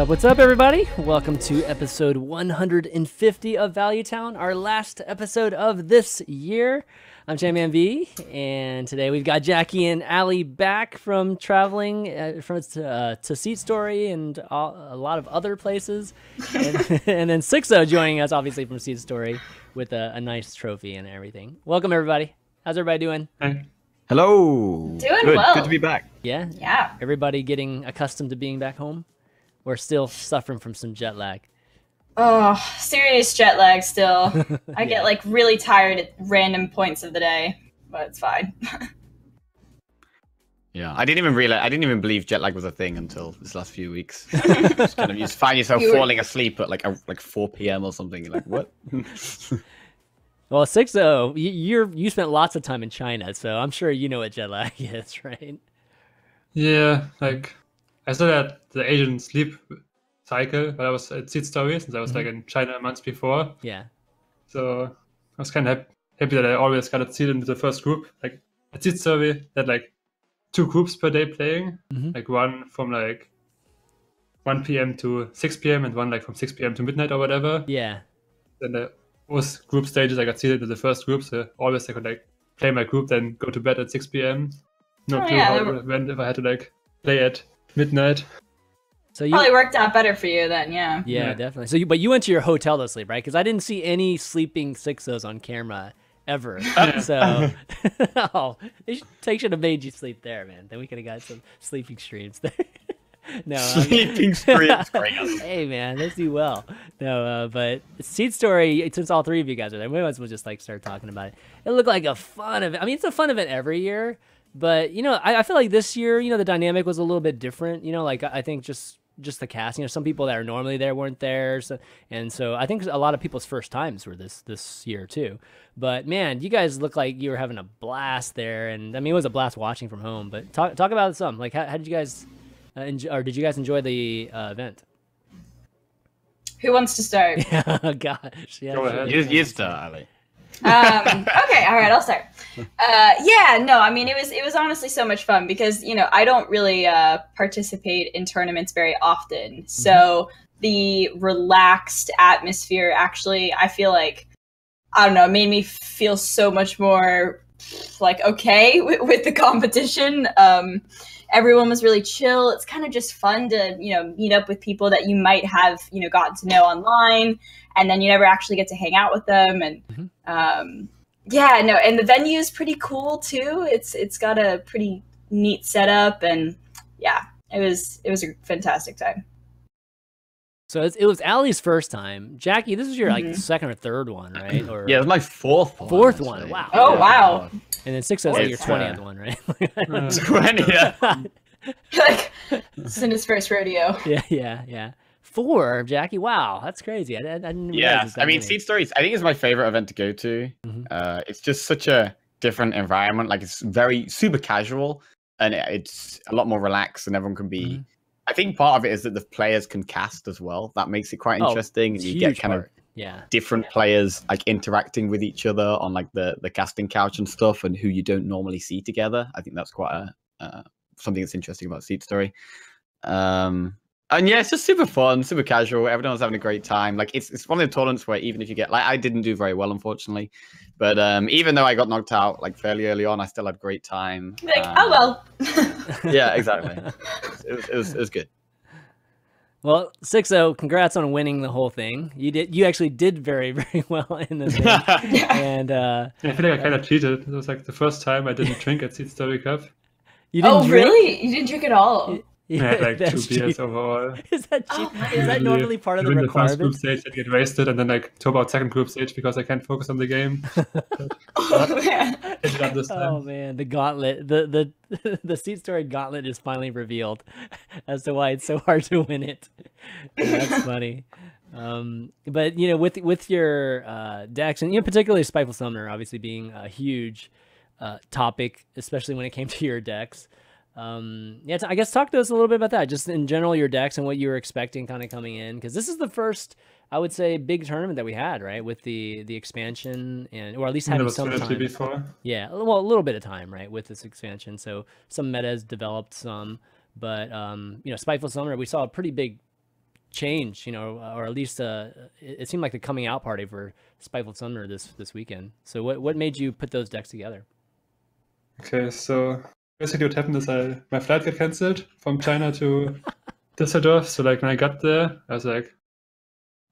What's up, everybody? Welcome to episode 150 of Value Town, our last episode of this year. I'm ChanManV, and today we've got Jackie and Allie back from traveling to Seatstory and a lot of other places. And then Xixo joining us, obviously, from Seatstory with a nice trophy and everything. Welcome, everybody. How's everybody doing? Hi. Hello. Doing Good. well. Good to be back. Yeah? Yeah. Everybody getting accustomed to being back home? We're still suffering from some jet lag. Oh, serious jet lag still. I Yeah. get like really tired at random points of the day, but it's fine. Yeah, I didn't even believe jet lag was a thing until this last few weeks. Just kind of you find yourself falling asleep at like 4 p.m. or something. You're like, what? Well, Xixo, you spent lots of time in China, so I'm sure you know what jet lag is, right? Yeah, like I still had the Asian sleep cycle, but I was at Seatstory since I was like in China months before. Yeah. So I was kind of happy that I always got a seat into the first group. Like at Seatstory, they had like 2 groups per day playing, like one from like 1 p.m. to 6 p.m. and one like from 6 p.m. to midnight or whatever. Yeah. Then those group stages, I got seated into the first group, so always I could like play my group, then go to bed at 6 p.m. No clue how it would have went if I had to like play at midnight. So you Probably worked out better for you then, yeah. Yeah, definitely. So but you went to your hotel to sleep, right? Because I didn't see any sleeping Xixos on camera ever. So they should have made you sleep there, man. Then we could have got some sleeping streams there. No, Sleeping streams. Great. Hey, man, they do well. No, but Seatstory, since all three of you guys are there, we might as well just like start talking about it. It looked like a fun event. I mean, it's a fun event every year, but you know, I feel like this year, you know, the dynamic was a little bit different. You know, like I think just the cast. You know, some people that are normally there weren't there, so I think a lot of people's first times were this year too. But man, you guys look like you were having a blast there, and I mean, it was a blast watching from home. But talk about some like how did you guys? Or did you guys enjoy the event? Who wants to start? Gosh, yeah. Go ahead. You start, Ali. Okay, all right, I'll start. Yeah, no, I mean, it was honestly so much fun because, you know, I don't really participate in tournaments very often. So the relaxed atmosphere actually, I feel like, I don't know, made me feel so much more like okay with the competition. Everyone was really chill. It's kind of just fun to, you know, meet up with people that you might have, you know, gotten to know online, and then you never actually get to hang out with them. And yeah, no, and the venue is pretty cool too. It's got a pretty neat setup, and yeah, it was a fantastic time. So it was Allie's first time. Jackie, this is your like second or third one, right? Or Yeah, it was my fourth one. fourth one. Wow. Oh, wow. And then Xixo's like your 20th one, right? 20, yeah. Like, this is his first rodeo. Yeah. 4, Jackie. Wow, that's crazy. I didn't Yeah, realize I mean, Seatstory, I think it's my favorite event to go to. It's just such a different environment. Like, it's very super casual, and it's a lot more relaxed, and everyone can be. I think part of it is that the players can cast as well. That makes it quite interesting, and you get kind of different players like interacting with each other on like the casting couch and stuff, and who you don't normally see together. I think that's quite something that's interesting about Seatstory. And yeah, it's just super fun, super casual. Everyone's having a great time. Like it's one of the tournaments where even if you get like I didn't do very well, unfortunately, but even though I got knocked out like fairly early on, I still had a great time. Like, oh well. Yeah, exactly. It was good. Well, Xixo, congrats on winning the whole thing. You actually did very, very well in this thing. And I feel like I kind of cheated. It was like the first time I didn't drink at Seatstory Cup. you didn't drink? Really? You didn't drink at all? I had like 2 That's beers cheap. overall. Is that cheap? Oh, Is that normally part of the During the first group requirement? stage, I get wasted, and then like to about second group stage because I can't focus on the game. Oh, man. It's not this time. Oh man, the gauntlet, the Seatstory gauntlet is finally revealed as to why it's so hard to win it. That's funny. But you know, with your decks, and you know, particularly Spiteful Summoner, obviously being a huge topic, especially when it came to your decks. Yeah, I guess talk to us a little bit about that, just in general, your decks and what you were expecting kind of coming in, because this is the first, I would say, big tournament that we had, right, with the expansion, and or at least having some time before. Yeah, well, a little bit of time, right, with this expansion. So some meta has developed some, but you know, Spiteful Summoner, we saw a pretty big change, or at least it seemed like the coming out party for Spiteful Summoner this weekend. So what made you put those decks together? Okay, so basically what happened is my flight got cancelled from China to Düsseldorf. So like when I got there, I was like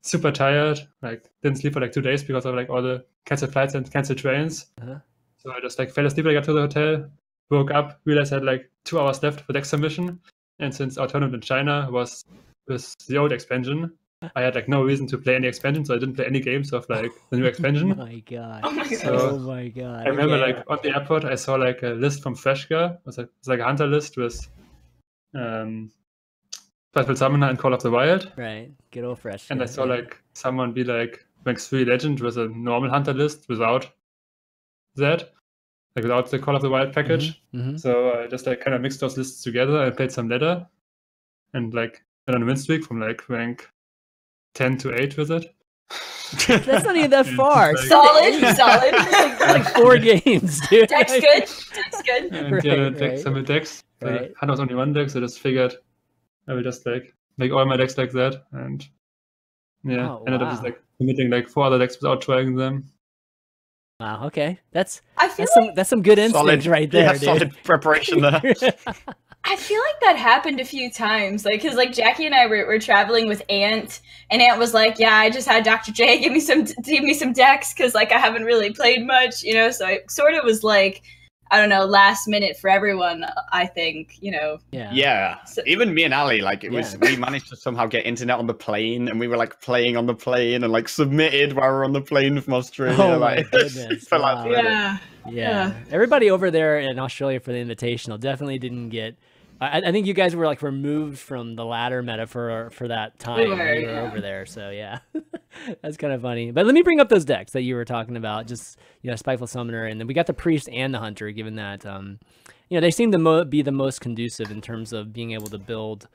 super tired, like didn't sleep for like 2 days because of like all the canceled flights and canceled trains. So I just like fell asleep when I got to the hotel, woke up, realized I had like 2 hours left for deck submission. And since our tournament in China was with the old expansion, I had like no reason to play any expansion, so I didn't play any games of like the new expansion. Oh my god! So oh my god! I remember like on the airport, I saw like a list from Freshka. It was like a hunter list with Spiteful Summoner and Call of the Wild. Right, good old Freshka. And I saw like someone be like rank 3 legend with a normal hunter list without that, like without the Call of the Wild package. So I just like kind of mixed those lists together. I played some ladder and like went on a win streak from like rank 10 to 8 with it. That's not even that far. Solid. like 4 games, dude. Deck's good. Deck's good. And some decks. Hunter was only 1 deck, so I just figured I will just like make all my decks like that, and ended up just like committing like 4 other decks without trying them. Wow. Okay, that's some good Solid. instincts right there, dude. Solid preparation there. I feel like that happened a few times, like, because like Jackie and I were traveling with Ant, and Ant was like, "Yeah, I just had Dr. J give me some decks because like I haven't really played much, So it sort of was like, I don't know, last minute for everyone. I think, Yeah. So, even me and Ali, like it was, we managed to somehow get internet on the plane, and we were like playing on the plane and like submitted while we were on the plane from Australia. Oh like, my goodness! Wow. Yeah. Everybody over there in Australia for the Invitational definitely didn't get. I think you guys were like removed from the ladder meta for that time when you were over there. So yeah, that's kind of funny. But let me bring up those decks that you were talking about. Just Spiteful Summoner, and then we got the Priest and the Hunter. Given that they seem to be the most conducive in terms of being able to build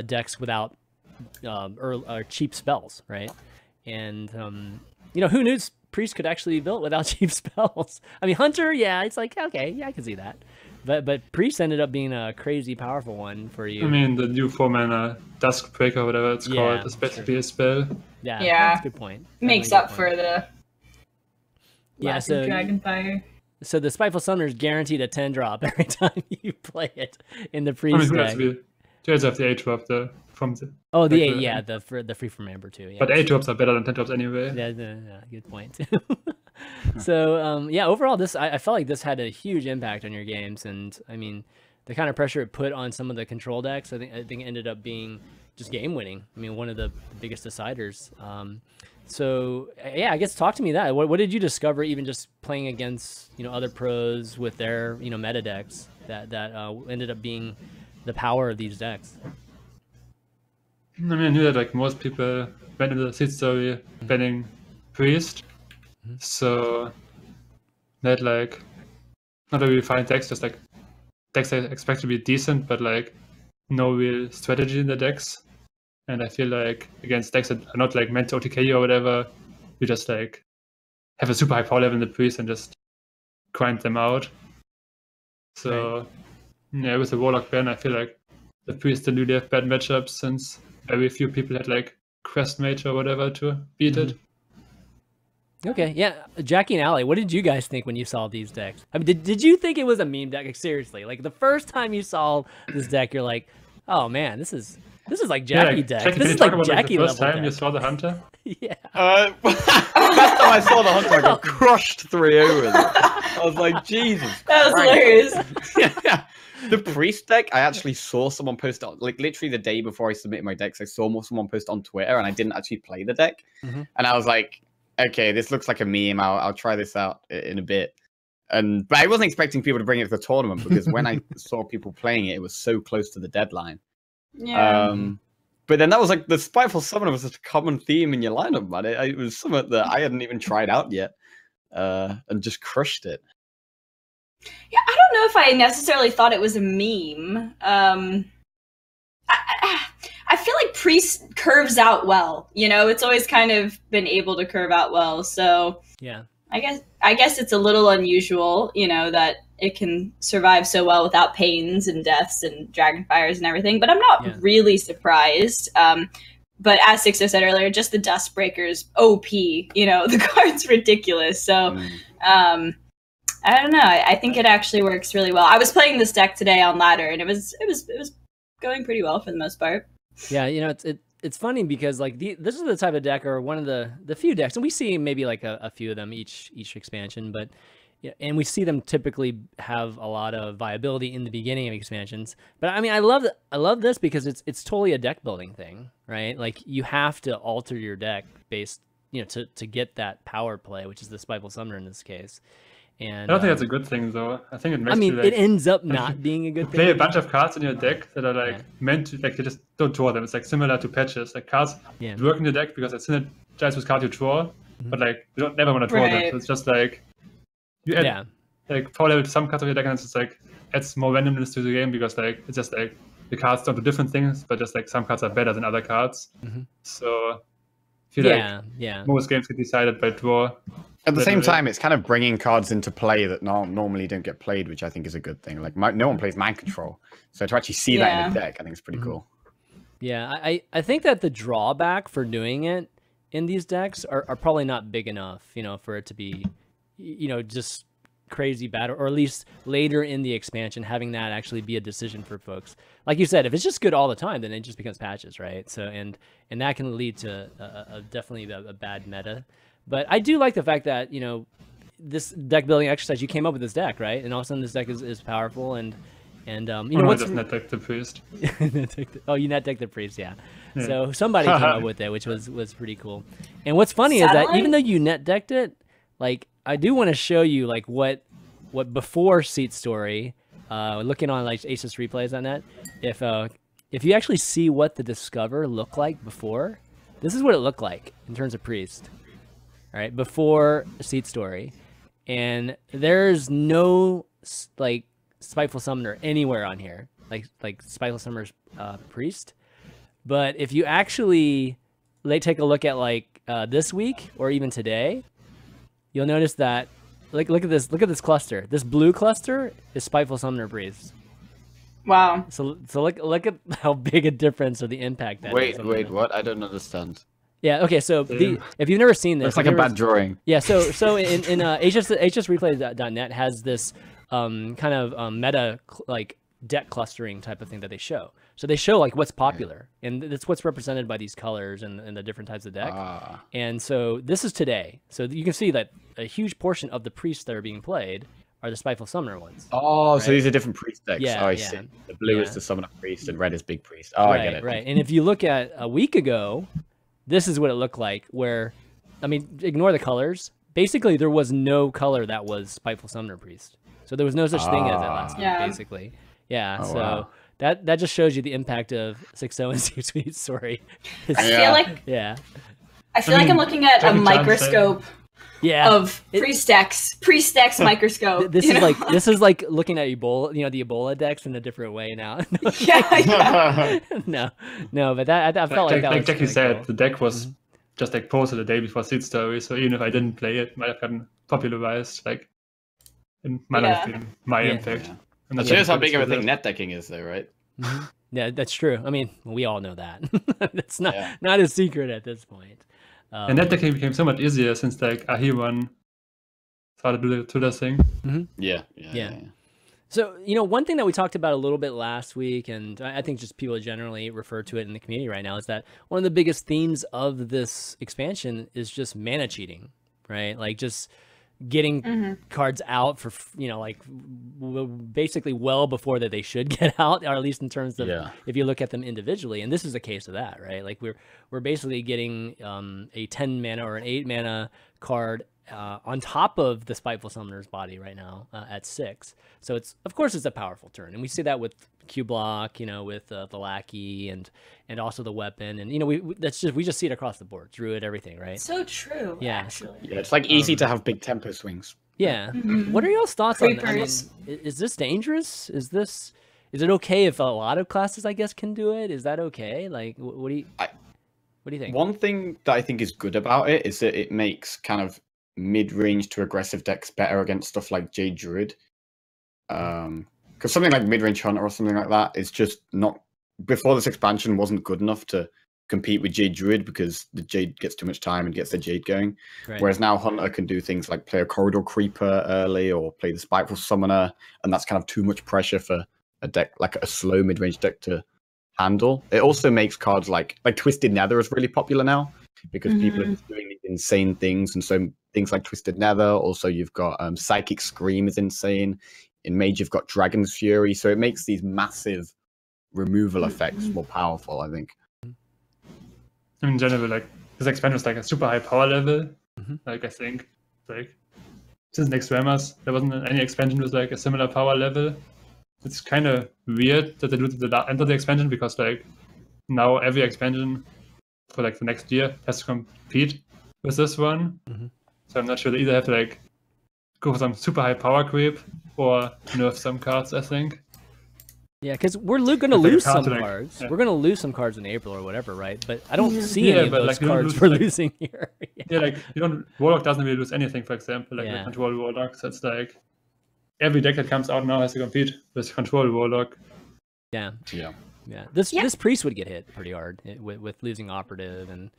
decks without or cheap spells, right? And who knew Priest could actually be built without cheap spells? I mean, Hunter, it's like okay, I can see that. But Priest ended up being a crazy powerful one for you. I mean, the new 4-mana Dusk Breaker, whatever it's called, is basically a spell. Yeah, that's a good point. Makes up for the so Dragonfire. So the Spiteful Summoner is guaranteed a 10-drop every time you play it in the Priest deck. You also have the 8-drop from the... Oh, the 8, the free from Amber too. Yeah. But 8-drops are better than 10-drops anyway. Yeah, good point. So overall, I felt like this had a huge impact on your games, and I mean, the kind of pressure it put on some of the control decks, I think it ended up being just game winning. I mean, one of the biggest deciders. I guess talk to me that. What did you discover even just playing against other pros with their meta decks that ended up being the power of these decks? I mean, I knew that like most people went into the Seatstory banning Priest. So that like not a really fine decks, just like decks I expect to be decent, but like no real strategy in the decks. And I feel like against decks that are not like meant to OTK or whatever, you just like have a super high power level in the Priest and just grind them out. So with the Warlock ban, I feel like the Priest didn't really have bad matchups since very few people had like Crest Mage or whatever to beat it. Okay, yeah. Jackie and Allie, what did you guys think when you saw these decks? I mean, did you think it was a meme deck? Like, seriously, like the first time you saw this deck, you're like, oh man, this is like Jackie deck. Jackie, this is like Jackie the level first time deck. you saw the Hunter? Yeah. First time I saw the Hunter, I got crushed 3-0 with it. I was like, Jesus. That was hilarious. Yeah. The Priest deck, I actually saw someone post on, like literally the day before I submitted my decks, I saw someone post on Twitter, and I didn't actually play the deck. And I was like, okay, this looks like a meme. I'll try this out in a bit. But I wasn't expecting people to bring it to the tournament because when I saw people playing it, it was so close to the deadline. Yeah. But then that was like the Spiteful Summoner was such a common theme in your lineup, man. It was something that I hadn't even tried out yet, and just crushed it. Yeah, I don't know if I necessarily thought it was a meme. I feel like Priest curves out well. It's always kind of been able to curve out well. So yeah, I guess it's a little unusual, that it can survive so well without pains and deaths and dragonfires and everything. But I'm not really surprised. but as Xixo said earlier, just the Dust Breakers OP. You know, the card's ridiculous. So I don't know. I think it actually works really well. I was playing this deck today on ladder, and it was going pretty well for the most part. Yeah, you know, it's funny because like this is the type of deck, or one of the few decks, and we see maybe like a few of them each expansion, but yeah, and we see them typically have a lot of viability in the beginning of expansions. But I mean, I love this because it's totally a deck building thing, right? Like you have to alter your deck based, you know, to get that power play, which is the Spiteful Summoner in this case. And I don't think that's a good thing, though. I think it makes you, like, it ends up not being a good thing. Play a bunch of cards in your deck that are like meant to, like, you just don't draw them. It's like similar to patches. Like cards work in your deck because it's synergize with cards you draw, but like you don't never want to draw them. So it's just like you add like power level to some cards of your deck, and it's just like adds more randomness to the game because like it's just like the cards don't do different things, but just like some cards are better than other cards. So I feel like most games get decided by draw. At the same time, it's kind of bringing cards into play that normally don't get played, which I think is a good thing. Like no one plays Mind Control, so to actually see that in a deck, I think it's pretty cool. Yeah, I think that the drawback for doing it in these decks are probably not big enough, you know, for it to be, you know, just crazy bad, or at least later in the expansion having that actually be a decision for folks. Like you said, if it's just good all the time, then it just becomes patches, right? So and that can lead to definitely a bad meta. But I do like the fact that, you know, this deck building exercise, you came up with this deck, right? And all of a sudden this deck is powerful and you know what's just net deck the priest. Oh, you net deck the priest, yeah. So somebody came up with it, which was pretty cool. And what's funny is that even though you net decked it, like I do want to show you like what before Seatstory, looking on like Aces replays on that, if you actually see what the Discover looked like before, this is what it looked like in terms of priest. All right, before Seatstory, and there's no like Spiteful Summoner anywhere on here, like Spiteful Summoner's priest. But if you actually take a look at like this week or even today, you'll notice that look at this cluster. This blue cluster is Spiteful Summoner priest. Wow. So look at how big a difference or the impact that is. Wait, what? I don't understand. Yeah. Okay. So if you've never seen this, it's like a bad drawing. Yeah. So in HSReplays.net has this kind of meta like deck clustering type of thing that they show. So they show like what's popular, and that's what's represented by these colors and the different types of deck. And so this is today. So you can see that a huge portion of the priests that are being played are the Spiteful Summoner ones. Oh, right? So these are different priest decks. Yeah, I see. The blue is the Summoner priest, and red is big priest. Oh, right, I get it. Right. And if you look at a week ago, this is what it looked like, where, I mean, ignore the colors. Basically, there was no color that was Spiteful Summoner Priest. So there was no such thing as that last week, basically. Yeah, oh, so wow. that just shows you the impact of Xixo and Seatstory. I feel like I'm looking at a microscope of priest decks microscope. This is like looking at Ebola, you know, the Ebola decks in a different way now. No, but I felt like that was Jackie said, the deck was just like posted the day before Seatstory, so even if I didn't play it, it might have gotten popularized. Like, it might have been my impact. Yeah. And that shows how big of a thing net decking is, though, right? Yeah, that's true. I mean, we all know that. It's not a secret at this point. And net decking became so much easier since like Ahi1 started to do their thing. Yeah. So, you know, one thing that we talked about a little bit last week, and I think just people generally refer to it in the community right now, is that one of the biggest themes of this expansion is just mana cheating, right? Like just getting cards out for, you know, like basically well before that they should get out, or at least in terms of if you look at them individually. And this is a case of that, right? Like we're basically getting a 10 mana or an 8 mana card on top of the Spiteful Summoner's body right now at 6. So of course it's a powerful turn, and we see that with Q block, you know, with the lackey and also the weapon, and you know we just see it across the board, druid, everything, right? So true. Yeah, actually. Yeah, it's like easy to have big tempo swings. Yeah. What are y'all's thoughts on that? I mean, is this dangerous? Is it okay if a lot of classes, I guess, can do it? Is that okay? Like, what do you think? One thing that I think is good about it is that it makes kind of mid-range to aggressive decks better against stuff like Jade Druid. Because something like mid-range Hunter or something like that is just not, before this expansion, wasn't good enough to compete with Jade Druid because the Jade gets too much time and gets the Jade going. Right. Whereas now Hunter can do things like play a Corridor Creeper early or play the Spiteful Summoner, and that's kind of too much pressure for a deck like a slow mid-range deck to handle. It also makes cards like Twisted Nether is really popular now because people are just doing these insane things, and so things like Twisted Nether. Also, you've got Psychic Scream is insane. In Mage, you've got Dragon's Fury, so it makes these massive removal effects more powerful, I think. In general, like this expansion was like a super high power level. Like I think, like since next Rammers, there wasn't any expansion with like a similar power level. It's kind of weird that they do the end of the expansion because like now every expansion for like the next year has to compete with this one. So I'm not sure they either have to like go for some super high power creep or nerf some cards, I think. Yeah, because we're going to lose some like, cards. yeah. We're going to lose some cards in April or whatever, right? But I don't see Yeah, any of but, those like, you don't cards lose, we're like- losing here. Yeah, like you don't Warlock doesn't really lose anything, for example, like Yeah. with Control Warlock. So it's like every deck that comes out now has to compete with Control Warlock. Yeah. Yeah. Yeah. This Priest would get hit pretty hard with losing Operative and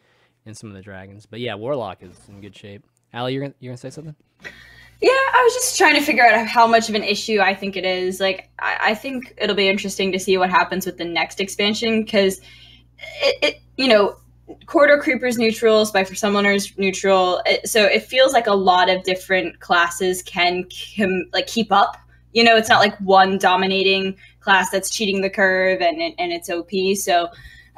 some of the dragons. But yeah, Warlock is in good shape. Allie, you're gonna say something? Yeah, I was just trying to figure out how much of an issue I think it is. Like, I think it'll be interesting to see what happens with the next expansion because it Corridor Creeper's neutral, Spiteful Summoner's neutral. So it feels like a lot of different classes can like keep up. You know, it's not like one dominating class that's cheating the curve and it's OP. So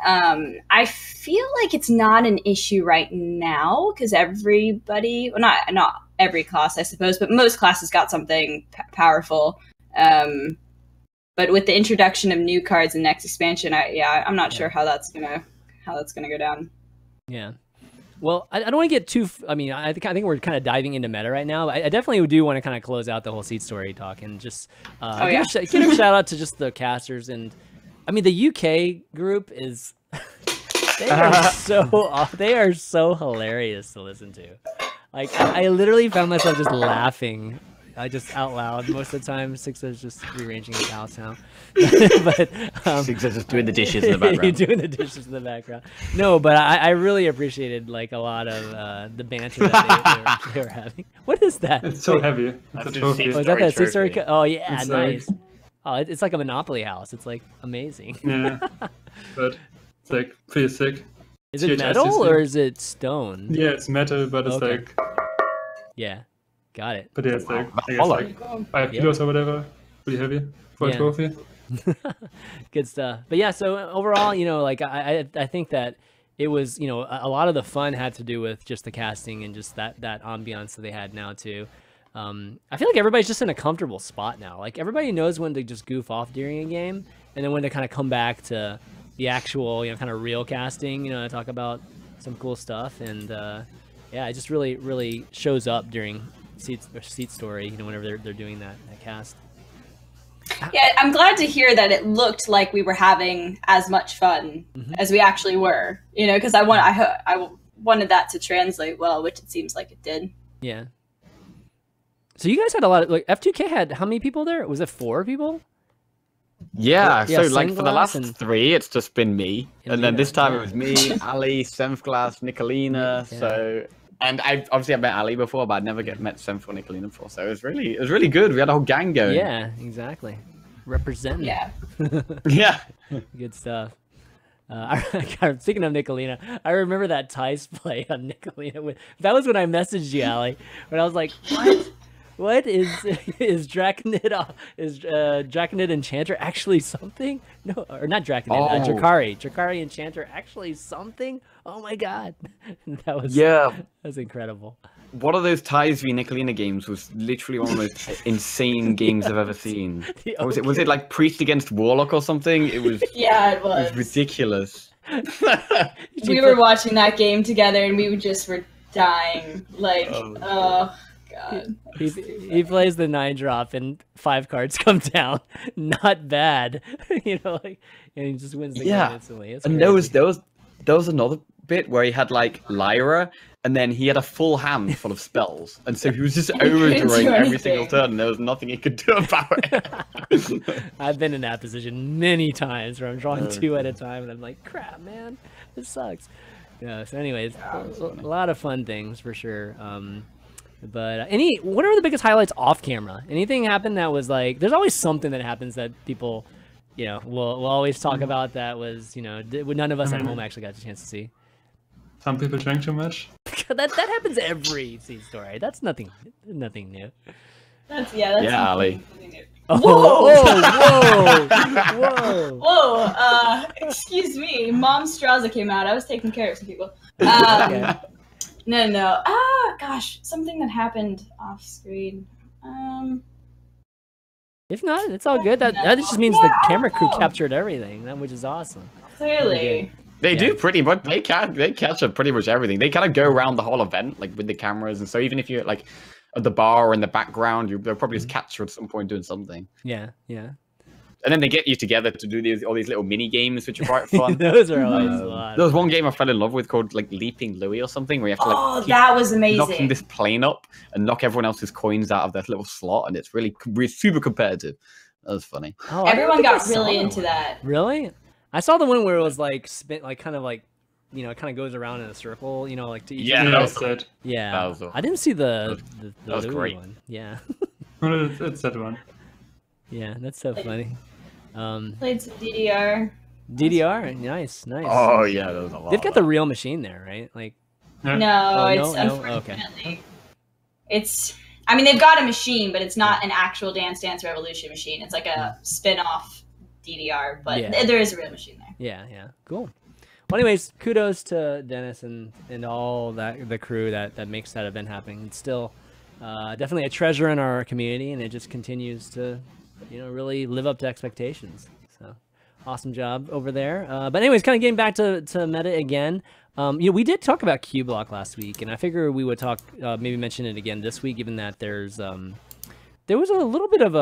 I feel like it's not an issue right now because everybody, well, not every class, I suppose, but most classes got something powerful. But with the introduction of new cards in the next expansion, I'm not sure how that's gonna go down. Yeah. Well, I don't want to get too. I mean, I think we're kind of diving into meta right now. I definitely do want to kind of close out the whole Seed Story talk and just give a shout out to just the casters. And I mean, the UK group is they are so hilarious to listen to. Like I literally found myself just laughing. Just out loud most of the time. Xixo's just rearranging his house now. But Xixo's just doing the dishes in the background. doing the dishes in the background. No, but I really appreciated like a lot of the banter that they were having. What is that? It's so heavy. It's a That's trophy. Oh, is that Seatstory Seatstory trophy. Cup? Oh yeah, It's nice. Oh, it's like a Monopoly house. It's like amazing. Yeah, but it's like pretty sick. Is it CHICC. metal or is it stone? Yeah, it's metal, but it's Okay. like, Yeah, got it. but yeah, it's like, I guess Hollow. like 5 kilos or whatever. Pretty heavy for Yeah. a trophy. Good stuff. But yeah, so overall, like I think that it was, a lot of the fun had to do with just the casting and just that ambiance that they had now too. I feel like everybody's just in a comfortable spot now. Like everybody knows when to just goof off during a game and then when to kind of come back to the actual, kind of real casting, to talk about some cool stuff. And yeah, it just really, really shows up during Seat Story, whenever they're doing that cast. Yeah, I'm glad to hear that it looked like we were having as much fun as we actually were. Because I wanted that to translate well, which it seems like it did. Yeah. So you guys had a lot of F2K had how many people there? Was it 4 people? Yeah, Yeah, so like for the Sunglass last and- 3, it's just been me, and then Lena, this time yeah. it was me, Ali, 7th class, Nicolina. Yeah. So, and I've met Ali before, but I'd never met 7th or Nicolina before. So it was really good. We had a whole gang going. Yeah, exactly. Representing. Yeah. Yeah. Good stuff. Speaking of Nicolina, I remember that Tice play on Nicolina. That was when I messaged you, Allie. When I was like, "What? What is Draconid? Is Draconid Enchanter actually something? No, or not Draconid. Oh. Drakari Enchanter actually something? Oh my god, that was incredible. One of those Ties v Nicolina games was literally one of the most insane games I've ever seen. What was it like Priest against Warlock or something? It was Yeah, it was. it was ridiculous. We were watching that game together and we just were dying. Like, oh god. He plays the 9-drop and 5 cards come down. Not bad, and he just wins the game instantly. It's And crazy. there was another bit where he had like Lyra, and then he had a full hand full of spells, and so he was just overdrawing every single turn, and there was nothing he could do about it. I've been in that position many times where I'm drawing 2 at a time, and I'm like, crap, man. It sucks. Yeah. So, anyways, a lot of fun things for sure. But what are the biggest highlights off camera? Anything happened that was like? There's always something that happens that people, will always talk about. That was, none of us at home actually got a chance to see. Some people drank too much. that happens every Seed Story. That's nothing new. That's Ali. Whoa! Excuse me, Momstraza came out. I was taking care of some people. Okay. No. Gosh, something that happened off screen. If not, it's all good. That just means the camera crew captured everything, which is awesome. Clearly. They do pretty much. They capture pretty much everything. They kind of go around the whole event, like with the cameras, and so even if you're like at the bar or in the background, they'll probably just capture at some point doing something. Yeah. And then they get you together to do all these little mini games, which are quite fun. Those are always a lot. There was one game I fell in love with called like Leaping Louie or something, where you have to keep that was amazing. knocking this plane up and knock everyone else's coins out of their little slot, and it's really super competitive. That was funny. Oh, everyone got really into that. Really? I saw the one where it was like kind of like, it kind of goes around in a circle, like to each. Yeah, that was good. Yeah, that was I didn't see the was great one. Yeah. It's that one. Yeah, that's so funny. Played some DDR. DDR, nice. Oh yeah, that was a lot. They've got the real machine there, right? Like. No, it's unfortunately. It's. I mean, they've got a machine, but it's not an actual Dance Revolution machine. It's like a spin-off DDR, but there is a real machine there. Yeah, cool. Well, anyways, kudos to Dennis and all the crew that makes that event happen. It's still definitely a treasure in our community, and it just continues to, really live up to expectations. So, awesome job over there. But anyways, kind of getting back to meta again. We did talk about Q Block last week, and I figure we would talk, maybe mention it again this week, given that there was a little bit of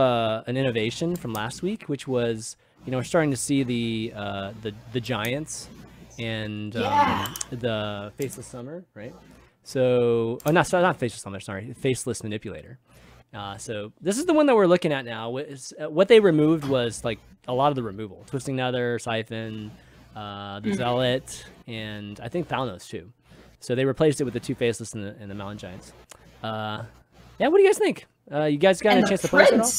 an innovation from last week, which was, we're starting to see the Giants and the Faceless Summer, right? So, not Faceless Summer, sorry, Faceless Manipulator. So this is the one that we're looking at now. What they removed was like a lot of the removal: Twisting Nether, Siphon, the Zealot, and I think Thalnos too. So they replaced it with the two Faceless and the Mountain Giants. Yeah, what do you guys think? You guys got a chance to play it at all?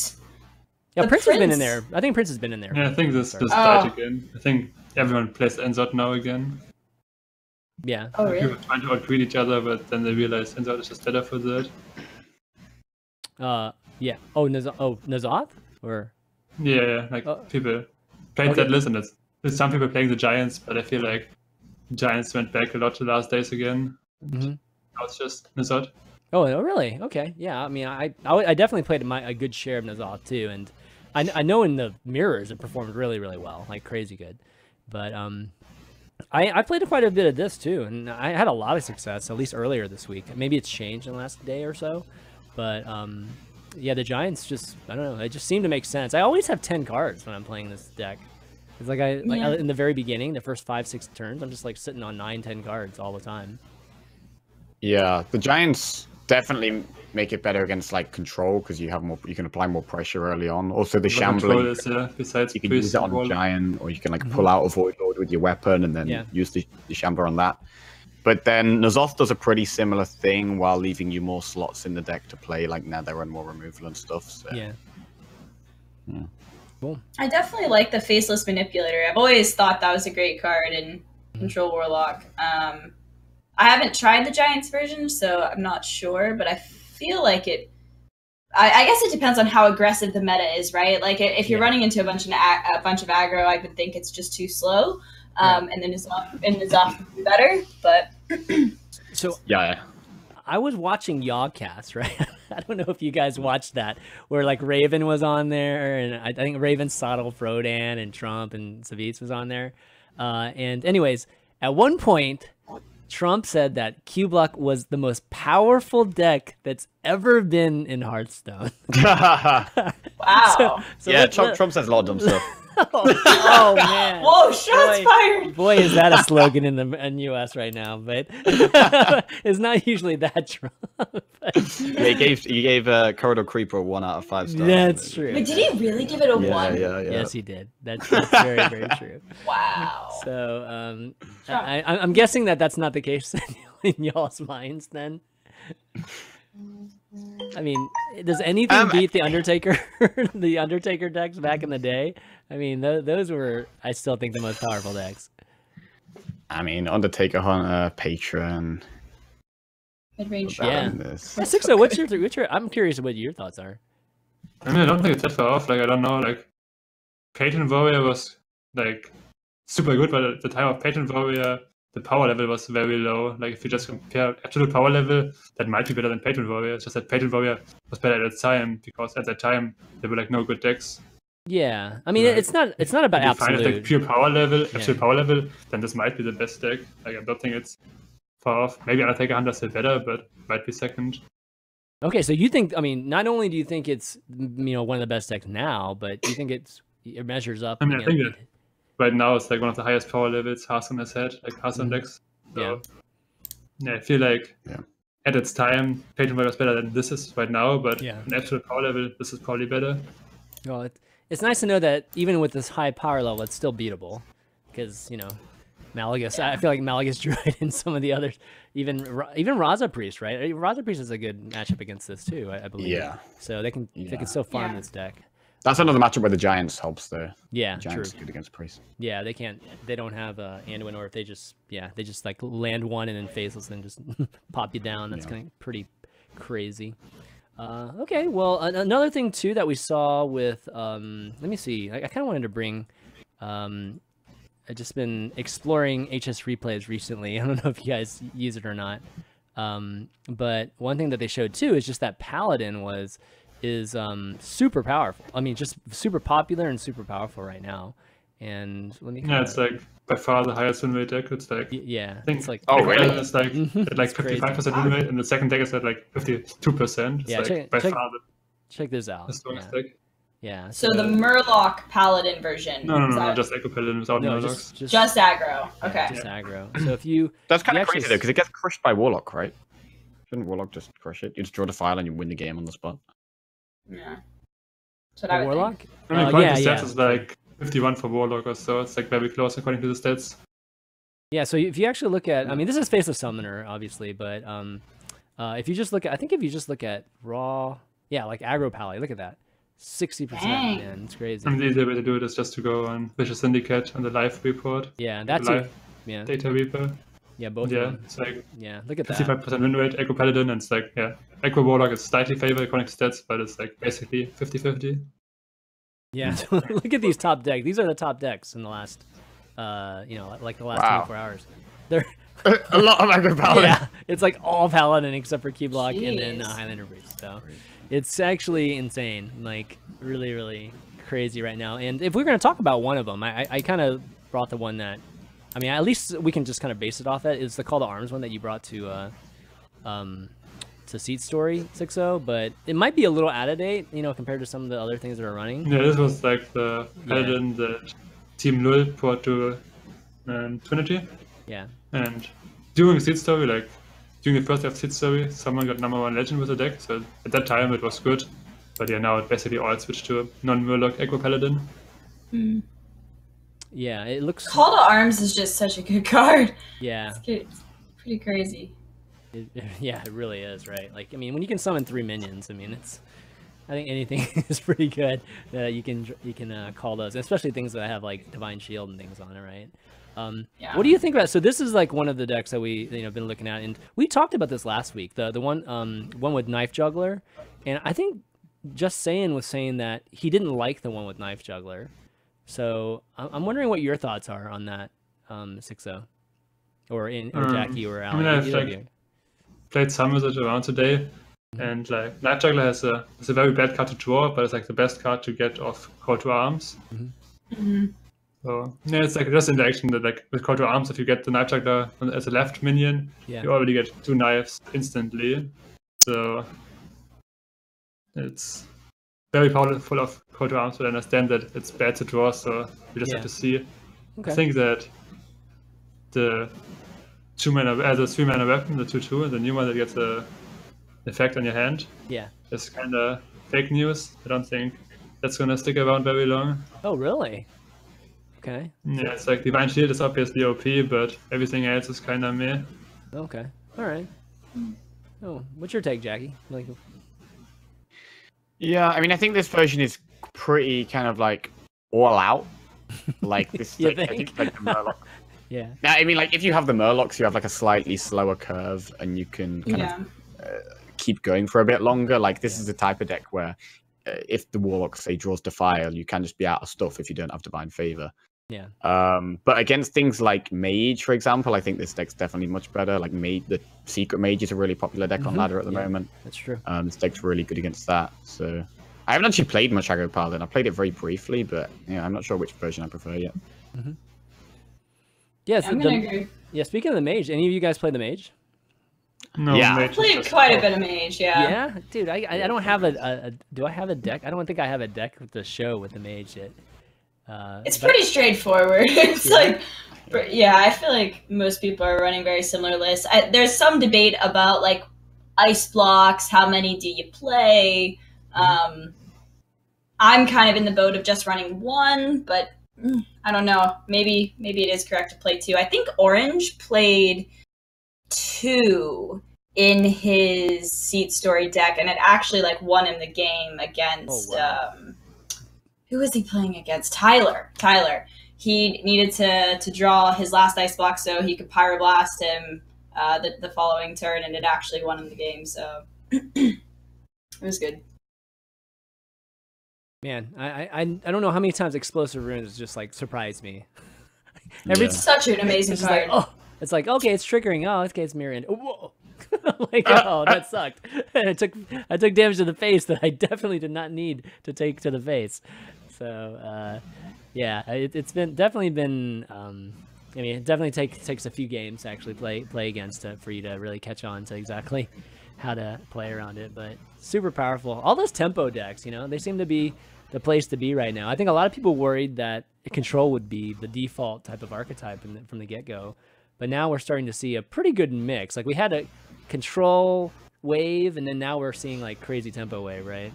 Yeah, Prince has been in there. I think Prince has been in there. Yeah, I think this died again. I think everyone plays Enzot now again. Yeah. Oh, really? People trying to outgreed each other, but then they realize Enzot is just better for that. Yeah. Oh, Nazoth? Or? Yeah, like people played that list, and there's some people playing the Giants, but I feel like the Giants went back a lot the last days again. Now it's just Nazoth. Oh, really? Okay. Yeah, I mean, I definitely played a good share of Nazoth too, and I know in the mirrors it performed really, really well, like crazy good. But I played quite a bit of this too, and I had a lot of success, at least earlier this week. Maybe it's changed in the last day or so, but yeah, the Giants just, I don't know, it just seemed to make sense. I always have 10 cards when I'm playing this deck. It's like in the very beginning, the first 5-6 turns, I'm just like sitting on 9-10 cards all the time. Yeah, the Giants definitely make it better against like control because you can apply more pressure early on. Also the shambling is, besides you can use it on a giant, or you can like pull out a Void Lord with your weapon and then use the shambler on that. But then Nazoth does a pretty similar thing while leaving you more slots in the deck to play like Nether and more removal and stuff. So. Yeah. Cool. I definitely like the Faceless Manipulator. I've always thought that was a great card in Control Warlock. I haven't tried the Giants version, so I'm not sure, but I feel like it... I guess it depends on how aggressive the meta is, right? Like, if you're running into a bunch of aggro, I would think it's just too slow, and then Nazoth would be better, but... So, yeah. I was watching Yogcast, right? I don't know if you guys watched that, where like Raven was on there, and I think Raven, Sottle, Frodan, and Trump, and Savitz was on there. And anyways, at one point... Trump said that Q-Block was the most powerful deck that's ever been in Hearthstone. Wow. So yeah, Trump says a lot of dumb stuff. Oh man! Whoa, shots Boy. fired! Boy, is that a slogan in US right now, but it's not usually that Trump. Yeah, he gave Corridor Creeper a 1 out of 5 stars. That's true. Wait, did he really give it a 1? Yeah. Yes, he did. That's very, very true. Wow. So, I'm guessing that's not the case in y'all's minds then. I mean, does anything beat the Undertaker, the Undertaker decks back in the day? I mean, those were, I still think, the most powerful decks. I mean, Undertaker Hunter, Patron. Mid-range Yeah. shot. Xixo, what's your? I'm curious what your thoughts are. I mean, I don't think it's that far off. Like, I don't know. Like, Patron Warrior was like super good, but at the time of Patron Warrior, the power level was very low. Like, if you just compare absolute power level, that might be better than Patron Warrior. It's just that Patron Warrior was better at that time because at that time there were like no good decks. Yeah, I mean, Like, it's not about if you find it, absolute. like pure power level, absolute power level, then this might be the best deck. Like, I don't think it's far off. Maybe Undertaker Hunter is still better, but might be second. Okay, so you think? I mean, not only do you think it's one of the best decks now, but you think it measures up? I mean, I think that right now it's like one of the highest power levels Hearthstone has had, like Hearthstone decks. So, yeah, I feel like at its time, Patron Warrior was better than this is right now, but in absolute power level, this is probably better. Well, it's nice to know that even with this high power level, it's still beatable, because Malagus. I feel like Malagus Druid and some of the others, even Raza Priest, right? Raza Priest is a good matchup against this too, I believe. Yeah. So they can still farm this deck. That's another matchup where the Giants helps though. Yeah, Giants true. are good against Priest. Yeah, they don't have Anduin, or if they just like land one and then Faceless and just pop you down. That's kind of pretty crazy. Okay, well, another thing too that we saw with let me see. I kind of wanted to bring. I've just been exploring HS replays recently. I don't know if you guys use it or not. But one thing that they showed too is just that Paladin is super powerful. I mean, just super popular and super powerful right now. And let me. It's like by far the highest win rate deck. It's like yeah, I think it's like really? It's like at like 55% win rate, and the second deck is at like 52%. It's like by far the check this out. strongest deck. Yeah. So the Murloc Paladin version. No, just Echo Paladin without Murlocs. Just aggro. Okay. Just aggro. So if you that's kind of crazy though, because it gets crushed by Warlock, right? Shouldn't Warlock just crush it? You just draw the file and you win the game on the spot. Yeah. That's what I would Warlock? think. I mean, according to stats, it's like 51 for Warlock or so. It's like very close according to the stats. Yeah, so if you actually look at, I mean, this is Faceless Summoner, obviously, but if you just look at, I think if you just look at raw, like aggro Pally, look at that. 60%, man, it's crazy. I mean, the easier way to do it is just to go on Vicious Syndicate on the live report. Yeah, that's it. Yeah. Data Reaper. Yeah, both of them. It's like look at that. 55% win rate, Echo Paladin, and it's like, Echo Warlock is slightly favored according to stats, but it's like basically 50-50. Yeah, look at these top decks. These are the top decks in the last, like the last 24 hours. They're a lot of Echo Paladin. Yeah, it's like all Paladin except for Keyblock and then Highlander Priest. So it's actually insane, like really, really crazy right now. And if we're going to talk about one of them, I kind of brought the one that, I mean, at least we can just kind of base it off that. Is the Call to Arms one that you brought to Seatstory, Xixo, but it might be a little out of date, compared to some of the other things that are running. Yeah, this was like the Paladin that Team Null brought to Trinity. Yeah. And during Seatstory, like during the first day of Seatstory, someone got #1 legend with the deck, so at that time it was good. But now it basically all switched to non-Murloc Echo Paladin. Yeah, it looks. Call to Arms is just such a good card. Yeah. It's pretty crazy. It really is, right? Like, I mean, when you can summon 3 minions, I mean, I think anything is pretty good that you can call those, especially things that have like Divine Shield and things on it, right? What do you think about? So this is like one of the decks that we been looking at, and we talked about this last week. The one with Knife Juggler, and I think Just Saying was saying that he didn't like the one with Knife Juggler. So I'm wondering what your thoughts are on that, Xixo, or Jackie or Alan. I mean, I've played some with it around today, and like Knife Juggler it's a very bad card to draw, but it's like the best card to get off Call to Arms. So it's like just interaction that like with Call to Arms, if you get the Knife Juggler as a left minion, you already get 2 knives instantly. So it's very powerful of cold arms, but I understand that it's bad to draw, so we just have to see. Okay. I think that the 3-mana weapon, the 2/2, the new one that gets a effect on your hand, is kind of fake news. I don't think that's gonna stick around very long. Oh, really? Okay. Yeah, it's like Divine Shield is obviously OP, but everything else is kind of meh. Okay. All right. Oh, what's your take, Jackie? Like, yeah, I mean, I think this version is pretty kind of like all out. Like this, You like, I think? think like the Murloc. yeah. Now, I mean, like if you have the Murlocs, you have like a slightly slower curve, and you can kind of keep going for a bit longer. Like this is the type of deck where if the Warlock say draws Defile, you can just be out of stuff if you don't have Divine Favor. Yeah. But against things like Mage, for example, I think this deck's definitely much better. Like the Secret Mage is a really popular deck on ladder at the moment. That's true. This deck's really good against that. So I haven't actually played much Aggro Paladin. I played it very briefly, but yeah, I'm not sure which version I prefer yet. Yes. I'm gonna agree. Yeah. Speaking of the Mage, any of you guys play the Mage? No, Yeah. Mage I is played just quite a powerful. bit of Mage, yeah. Yeah, dude. I don't have a. Do I have a deck? I don't think I have a deck with the show with the Mage yet. It's but- pretty straightforward. It's yeah, I feel like most people are running very similar lists. There's some debate about like ice blocks, how many do you play? I'm kind of in the boat of just running one, but I don't know. Maybe it is correct to play two. I think Orange played two in his Seatstory deck, and it actually like won him the game against who was he playing against? Tyler. He needed to draw his last ice block so he could pyroblast him the following turn, and it actually won him the game. So it was good. Man, I don't know how many times Explosive Runes just like surprised me. It's such an amazing It's just card. like, it's like, okay, it's triggering. Oh, okay, it's mirroring. Whoa. Like, oh, that sucked. And I took damage to the face that I definitely did not need to take to the face. So, yeah, it's definitely been. I mean, it definitely takes a few games to actually play against it for you to really catch on to exactly how to play around it. But super powerful. All those tempo decks, they seem to be the place to be right now. I think a lot of people worried that control would be the default type of archetype from the get-go. But now we're starting to see a pretty good mix. Like we had a control wave, and then now we're seeing like crazy tempo wave, right?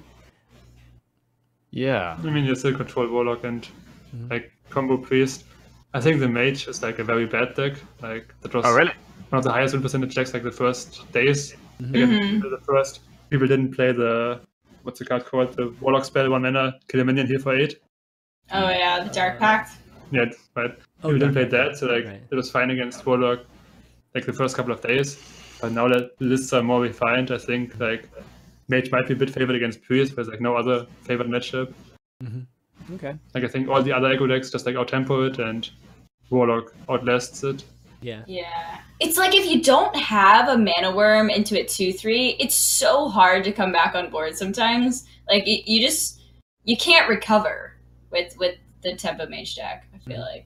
Yeah. I mean, you still control Warlock and like combo Priest. I think the Mage is like a very bad deck. Like that was Oh, really? one of the highest win percentage decks like the first days. Again, the first people didn't play the what's the card called? The Warlock spell, 1 mana, kill a minion, heal for 8. Oh yeah, the Dark Pact. Yeah, right. Oh, People didn't play Dark that, so like right. it was fine against Warlock like the first couple of days. But now that the lists are more refined, I think like Mage might be a bit favored against Priest, but there's like no other favored matchup. Okay. Like I think all the other aggro decks just like out-tempo it, and Warlock outlasts it. Yeah. Yeah. It's like if you don't have a mana worm into it 2/3, it's so hard to come back on board sometimes. Like you can't recover with the Tempo Mage deck, I feel like.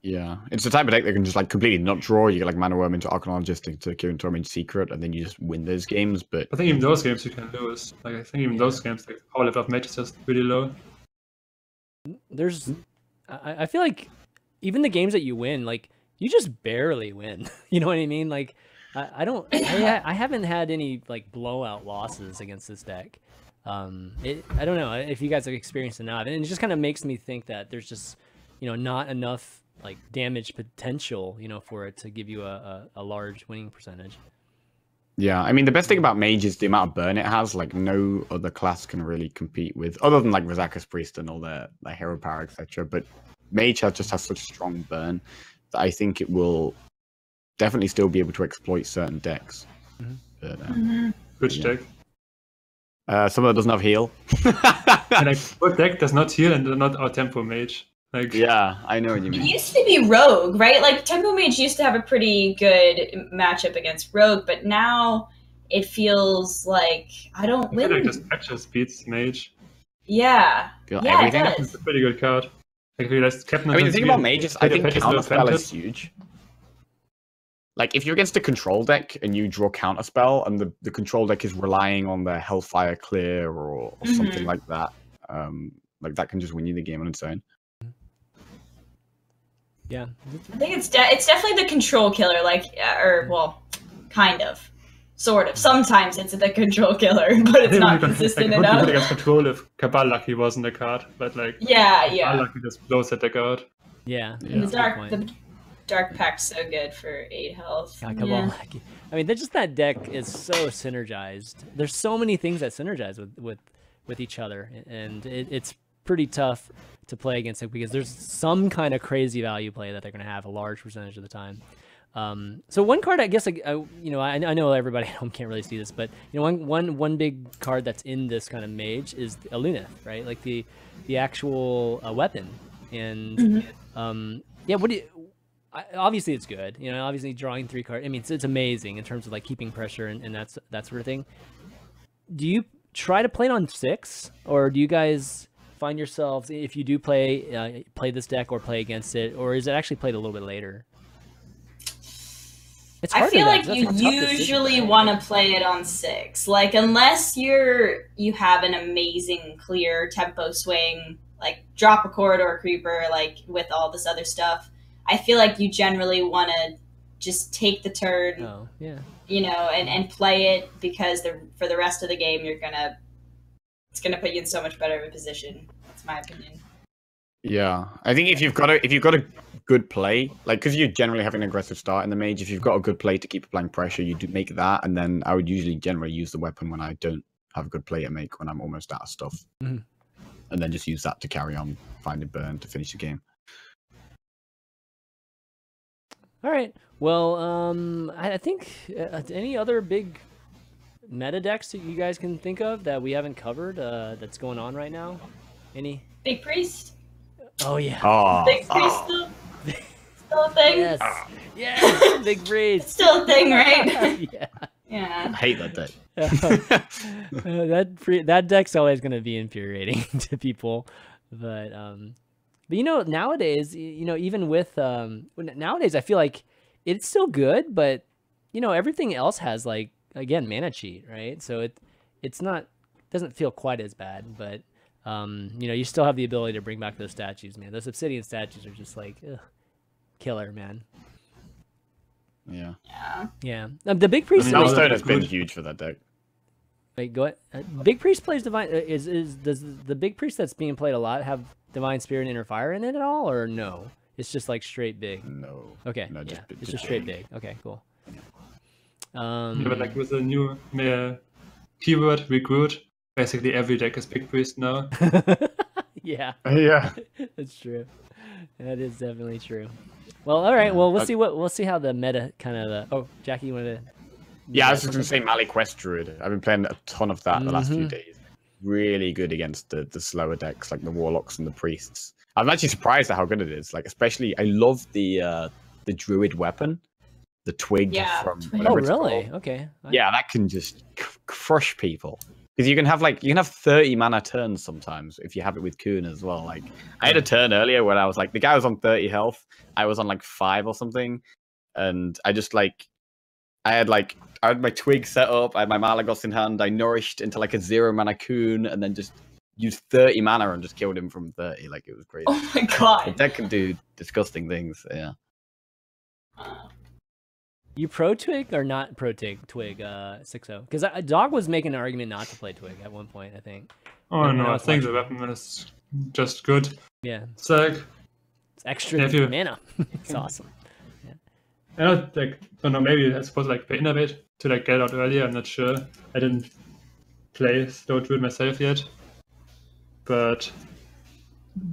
Yeah, it's the type of deck that can just like completely not draw. You get like Mana Worm into Archanologist to Kieran Tormage Secret, and then you just win those games. But I think even those games you can lose. Like I think even those games, like power level of Mage is just really low. I feel like even the games that you win, like you just barely win. You know what I mean? Like I haven't had any like blowout losses against this deck. I don't know if you guys have experienced it or not, and it just kind of makes me think that there's just not enough like damage potential for it to give you a large winning percentage. yeah, I mean the best thing about Mage is the amount of burn it has. Like no other class can really compete with, other than like Razakus Priest and all their hero power, etc. But Mage just has such strong burn that I think it will definitely still be able to exploit certain decks. But, Which Yeah. deck? some of it doesn't have heal. And like what deck does not heal and not out-tempo Mage? Like Yeah, I know what you It mean. used to be Rogue, right? Like Tempo Mage used to have a pretty good matchup against Rogue, but now it feels like I don't I feel win. like this matches beats Mage. Yeah. Got Yeah, everything. it It's does. a pretty good card. Like that's Captain. I mean, the thing about Mage is I think Counterspell is huge. like if you're against a control deck and you draw counter spell and the control deck is relying on their Hellfire Clear or something like that, like that can just win you the game on its own. Yeah, I think it's definitely the control killer, like, or well, kind of. Sort of. Sometimes it's the control killer, but it's not consistent enough. Like, against control if Cabal Lucky wasn't a card, but like Cabal Lucky just blows that deck out. Yeah. And the dark Pact's so good for 8 health. God, Cabal Lucky. I mean, just that deck is so synergized. There's so many things that synergize with each other, and it's pretty tough to play against it because there's some kind of crazy value play that they're going to have a large percentage of the time. So one card, I guess, you know, I know everybody at home can't really see this, but you know, one big card that's in this kind of mage is a Luneth, right? Like the actual weapon, and yeah. What do you? Obviously, it's good. You know, obviously drawing 3 cards. I mean, it's amazing in terms of like keeping pressure and that sort of thing. Do you try to play it on 6, or do you guys find yourselves, if you do play this deck or play against it, or is it actually played a little bit later? I feel like you usually want to play it on 6. Like, unless you have an amazing clear tempo swing, like drop a corridor creeper, like with all this other stuff, I feel like you generally want to just take the turn, you know, and play it, because for the rest of the game, it's gonna put you in so much better of a position. That's my opinion. Yeah, I think if you've got a good play, like, because you're generally having an aggressive start in the mage, if you've got a good play to keep applying pressure, you do make that, and then I would usually generally use the weapon when I don't have a good play to make, when I'm almost out of stuff, and then just use that to carry on, find a burn to finish the game. All right. Well, I think any other big meta decks that you guys can think of that we haven't covered that's going on right now? Any? Big Priest. Oh yeah. Oh. Big Priest still a thing. Yes. Yes. Big Priest. It's still a thing, right? Yeah. Yeah. I hate that deck. That deck's always going to be infuriating to people, but you know, nowadays, you know, even with nowadays, I feel like it's still good, but you know, everything else has, like, again, mana cheat, right? So doesn't feel quite as bad, but you know, you still have the ability to bring back those statues, man. Those obsidian statues are just like killer, man. Yeah. Yeah. The Big Priest. Milestone has been huge for that deck. Wait, go ahead. Big Priest plays Divine. Does the Big Priest that's being played a lot have Divine Spirit and Inner Fire in it at all, or no? It's just like straight big. No. Okay. No, yeah. It's just straight big. Okay, cool. Yeah, but like with the new keyword recruit, basically every deck is Big Priest now. Yeah. Yeah. That's true. That is definitely true. Well, all right. Well, we'll see how the meta kind of. Oh, Jackie, you wanted to? Yeah, I was just going to say Mali Quest Druid. I've been playing a ton of that the last few days. Really good against the slower decks, like the Warlocks and the Priests. I'm actually surprised at how good it is. Like, especially, I love the Druid weapon, the twig from. Oh, really? Okay. Yeah, that can just crush people. Because you can have 30 mana turns sometimes if you have it with Kuhn as well. Like, I had a turn earlier where I was like, the guy was on 30 health, I was on like 5 or something, and I just like, I had my twig set up, I had my Malagos in hand, I nourished into like a 0 mana Kuhn, and then just used 30 mana and just killed him from 30. Like, it was crazy. Oh my god. The deck can do disgusting things, yeah. You pro Twig or not pro Twig, Xixo? Because Dog was making an argument not to play Twig at one point, I think. Oh no, I think the weapon is just good. Yeah. It's like it's extra mana. It's awesome. Yeah. I don't know, maybe I suppose like innovate to like get out earlier. I'm not sure. I didn't play Slow Druid myself yet, but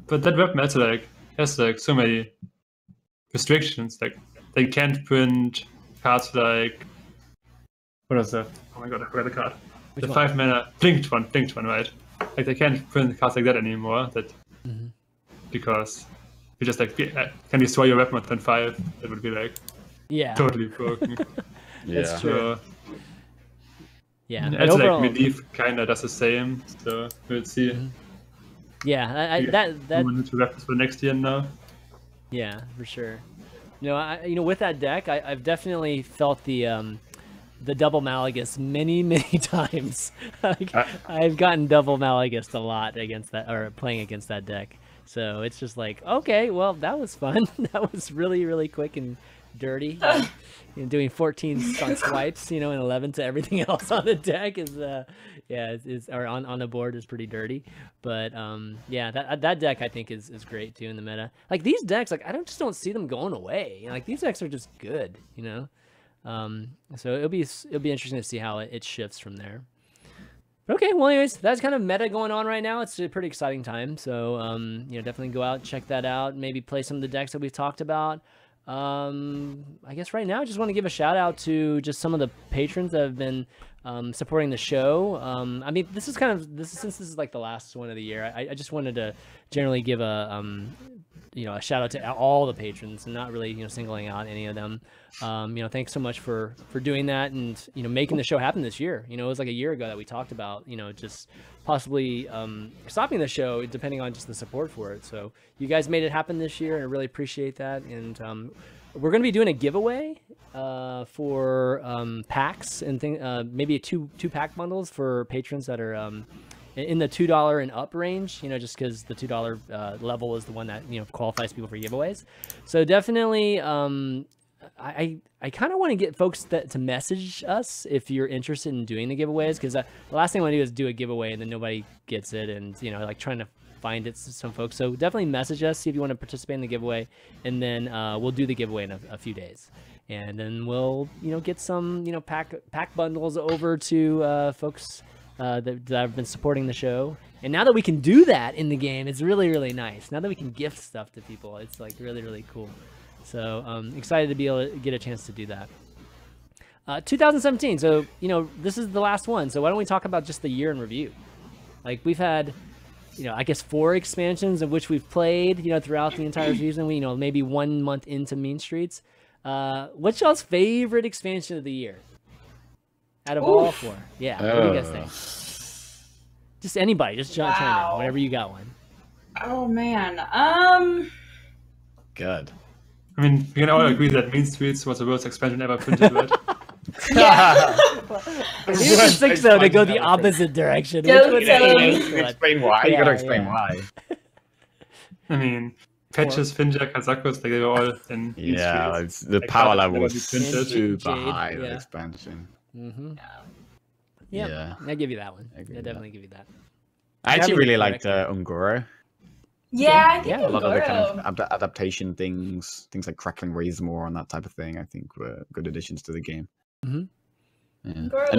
that weapon also like has like so many restrictions. Like they can't print cards like, what is that? Oh my god, I forgot the card. Which the one? 5 mana blinked one, right? Like they can't print cards like that anymore. Because you just like can destroy your weapon on turn 5. That would be like totally broken. That's true. Yeah, and but overall, like Relief kinda does the same. So we'll see. Yeah, that we need to weapons for next year now. Yeah, for sure. With that deck, I've definitely felt the double Malagus many times. I've gotten double Malagus a lot against that, or playing against that deck. So it's just like, okay, well, that was fun. That was really quick and dirty. Doing 14 on swipes, and 11 to everything else on the deck is, or on the board is pretty dirty. But that deck I think is great too in the meta. Like these decks, like I just don't see them going away. Like these decks are just good, So it'll be interesting to see how it shifts from there. Okay, well, anyways, that's kind of meta going on right now. It's a pretty exciting time. So, definitely go out, check that out. Maybe play some of the decks that we've talked about. I guess right now I just want to give a shout out to just some of the patrons that have been supporting the show. I mean, since this is like the last one of the year, I just wanted to generally give a shout out to all the patrons and not really, singling out any of them. Thanks so much for doing that and, making the show happen this year. It was like a year ago that we talked about, just possibly stopping the show depending on just the support for it. So you guys made it happen this year and I really appreciate that. And we're going to be doing a giveaway for packs and maybe two pack bundles for patrons that are in the $2 and up range, just because the $2 level is the one that qualifies people for giveaways. So definitely, I kind of want to get folks to message us if you're interested in doing the giveaways, because the last thing I want to do is do a giveaway and then nobody gets it, and like trying to find it to some folks. So definitely message us, see if you want to participate in the giveaway, and then we'll do the giveaway in a few days. And then we'll get some pack bundles over to folks that have been supporting the show. And now that we can do that in the game, it's really nice. Now that we can gift stuff to people, it's like really cool. So excited to be able to get a chance to do that. 2017, so this is the last one, so why don't we talk about just the year in review. Like we've had I guess 4 expansions of which we've played throughout the entire season. We maybe 1 month into Mean Streets. What's y'all's favorite expansion of the year out of all 4? Yeah, what do you guys think? Just anybody, just chime in whenever you got one. Oh man, Good. I mean, we can all agree that Mean Streets was the worst expansion ever printed, right? yeah. It's Xixo to go the opposite direction. Explain why. You gotta explain why. I mean, Patches, Finja, Kazakus, they were all in Mean Streets. It's the power level was super high with expansion. Yeah, I give you that one. I definitely give you that. I actually really liked Ungoro. Yeah, I think a lot of the kind of adaptation things like Crackling Razormaw and that type of thing, I think were good additions to the game. And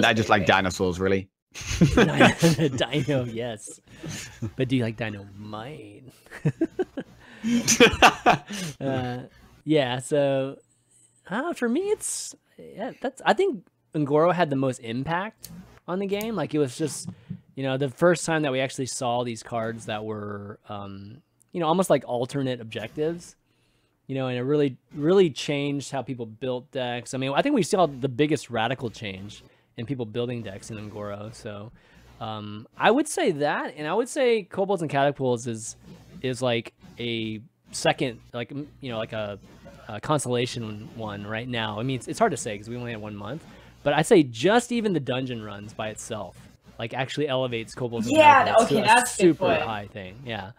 I just like dinosaurs, really. Dino, yes. But do you like Dynamite? So for me, it's I think Ungoro had the most impact on the game. Like it was just the first time that we actually saw these cards that were almost like alternate objectives, and it really changed how people built decks. I mean, I think we saw the biggest radical change in people building decks in Ungoro. So I would say that, and I would say Kobolds and Catapults is like a second, like a consolation one right now. I mean, it's hard to say because we only had 1 month, but I'd say just even the dungeon runs by itself like actually elevates Kobolds and Catapults to that's a super high thing. Yeah.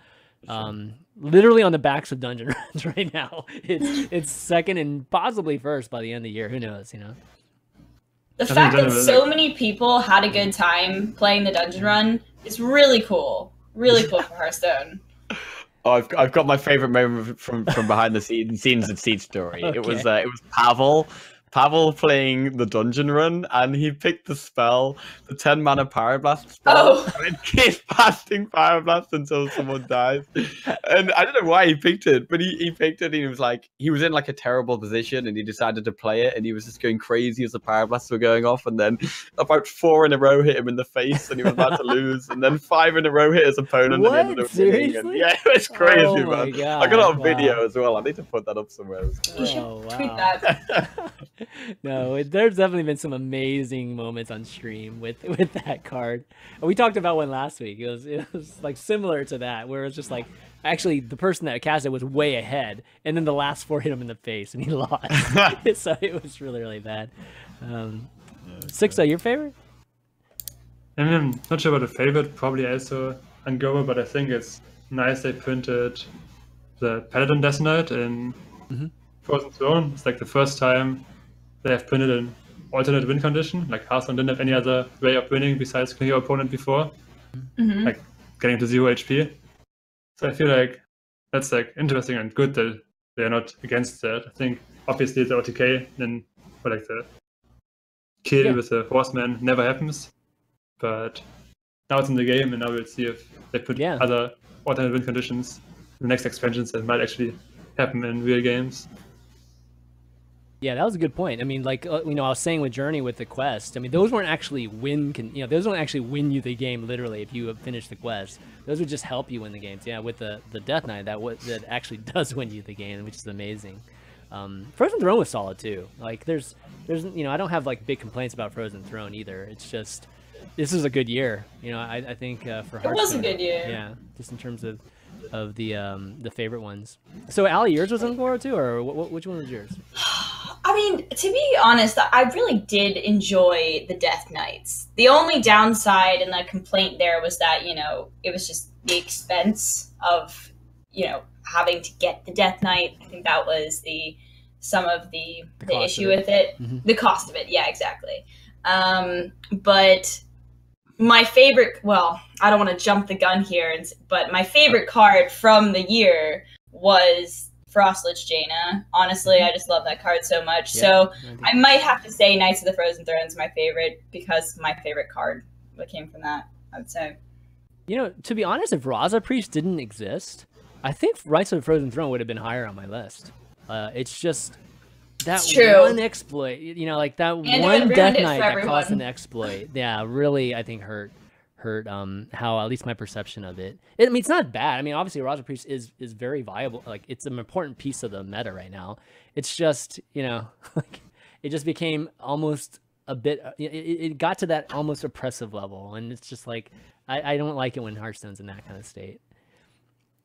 Literally on the backs of dungeon runs right now. It's second and possibly first by the end of the year. Who knows, The fact that so many people had a good time playing the dungeon run is really cool. Really cool for Hearthstone. Oh, I've got my favorite moment from behind the scenes of Seatstory. Okay. It was Pavel playing the dungeon run, and he picked the spell, the 10 mana Pyroblast spell, and it keeps casting Pyroblast until someone dies. And I don't know why he picked it, but he picked it, and he was in like a terrible position, and he decided to play it, and he was just going crazy as the Pyroblasts were going off, and then about 4 in a row hit him in the face, and he was about to lose, and then 5 in a row hit his opponent, and he ended up winning. And yeah, it was crazy, man. God. I got it on video as well. I need to put that up somewhere. You should tweet that. No, there's definitely been some amazing moments on stream with that card. We talked about one last week. It was like similar to that, where it was just like actually the person that cast it was way ahead, and then the last 4 hit him in the face, and he lost. So it was really bad. Xixo, your favorite? I mean, I'm not sure about a favorite. Probably also Angola, but I think it's nice they printed the Paladin Death Knight in Frozen Throne. It's like the first time they have printed an alternate win condition. Like Hearthstone didn't have any other way of winning besides killing your opponent before, like getting to 0 HP. So I feel like that's like interesting and good that they're not against that. I think obviously the OTK then, or like the kill with the horseman never happens, but now it's in the game, and now we'll see if they put other alternate win conditions in the next expansions that might actually happen in real games. Yeah, that was a good point. I mean, like, I was saying with Journey with the quest, I mean, those weren't actually those don't actually win you the game, literally, if you have finished the quest. Those would just help you win the games. Yeah, with the Death Knight, that actually does win you the game, which is amazing. Frozen Throne was solid, too. Like, there's I don't have, like, big complaints about Frozen Throne, either. It's just, this is a good year. I think for Hearthstone. It was a good year. Yeah, just in terms of the favorite ones. So, Allie, yours was Ungoro, too, or which one was yours? I mean, to be honest, I really did enjoy the Death Knights. The only downside and the complaint there was that, it was just the expense of, having to get the Death Knight. I think that was some of the issue with it. The cost of it, yeah, exactly. But my favorite, I don't want to jump the gun here, but my favorite card from the year was Frostlich Jaina. Honestly, I just love that card so much. So I might have to say Knights of the Frozen Throne is my favorite because my favorite card came from that, I would say. To be honest, if Raza Priest didn't exist, I think Knights of the Frozen Throne would have been higher on my list. It's just that one exploit, like that one Death Knight that caused an exploit. Yeah, really, I think hurt how, at least my perception of it. I mean, it's not bad. I mean, obviously Raza Priest is very viable. Like, it's an important piece of the meta right now. It's just, like, it just became almost a bit, it got to that almost oppressive level. And it's just like, I don't like it when Hearthstone's in that kind of state.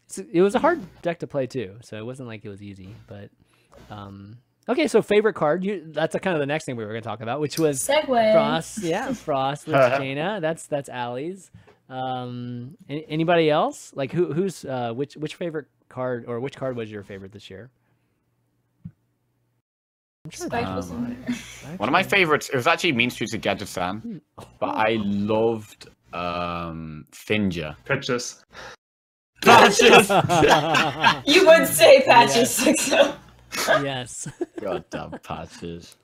So it was a hard deck to play too. So it wasn't like it was easy, but, okay, so favorite card. That's kind of the next thing we were going to talk about, which was Segway. Frost. Yeah, Frost with Jaina. That's Allie's. Anybody else? Like who's which favorite card, or which card was your favorite this year? One of my favorites. It was actually Mean Streets of Gadgesan, but I loved Finja. Patches. You would say Patches, Xixo. Yes. Goddamn Patches.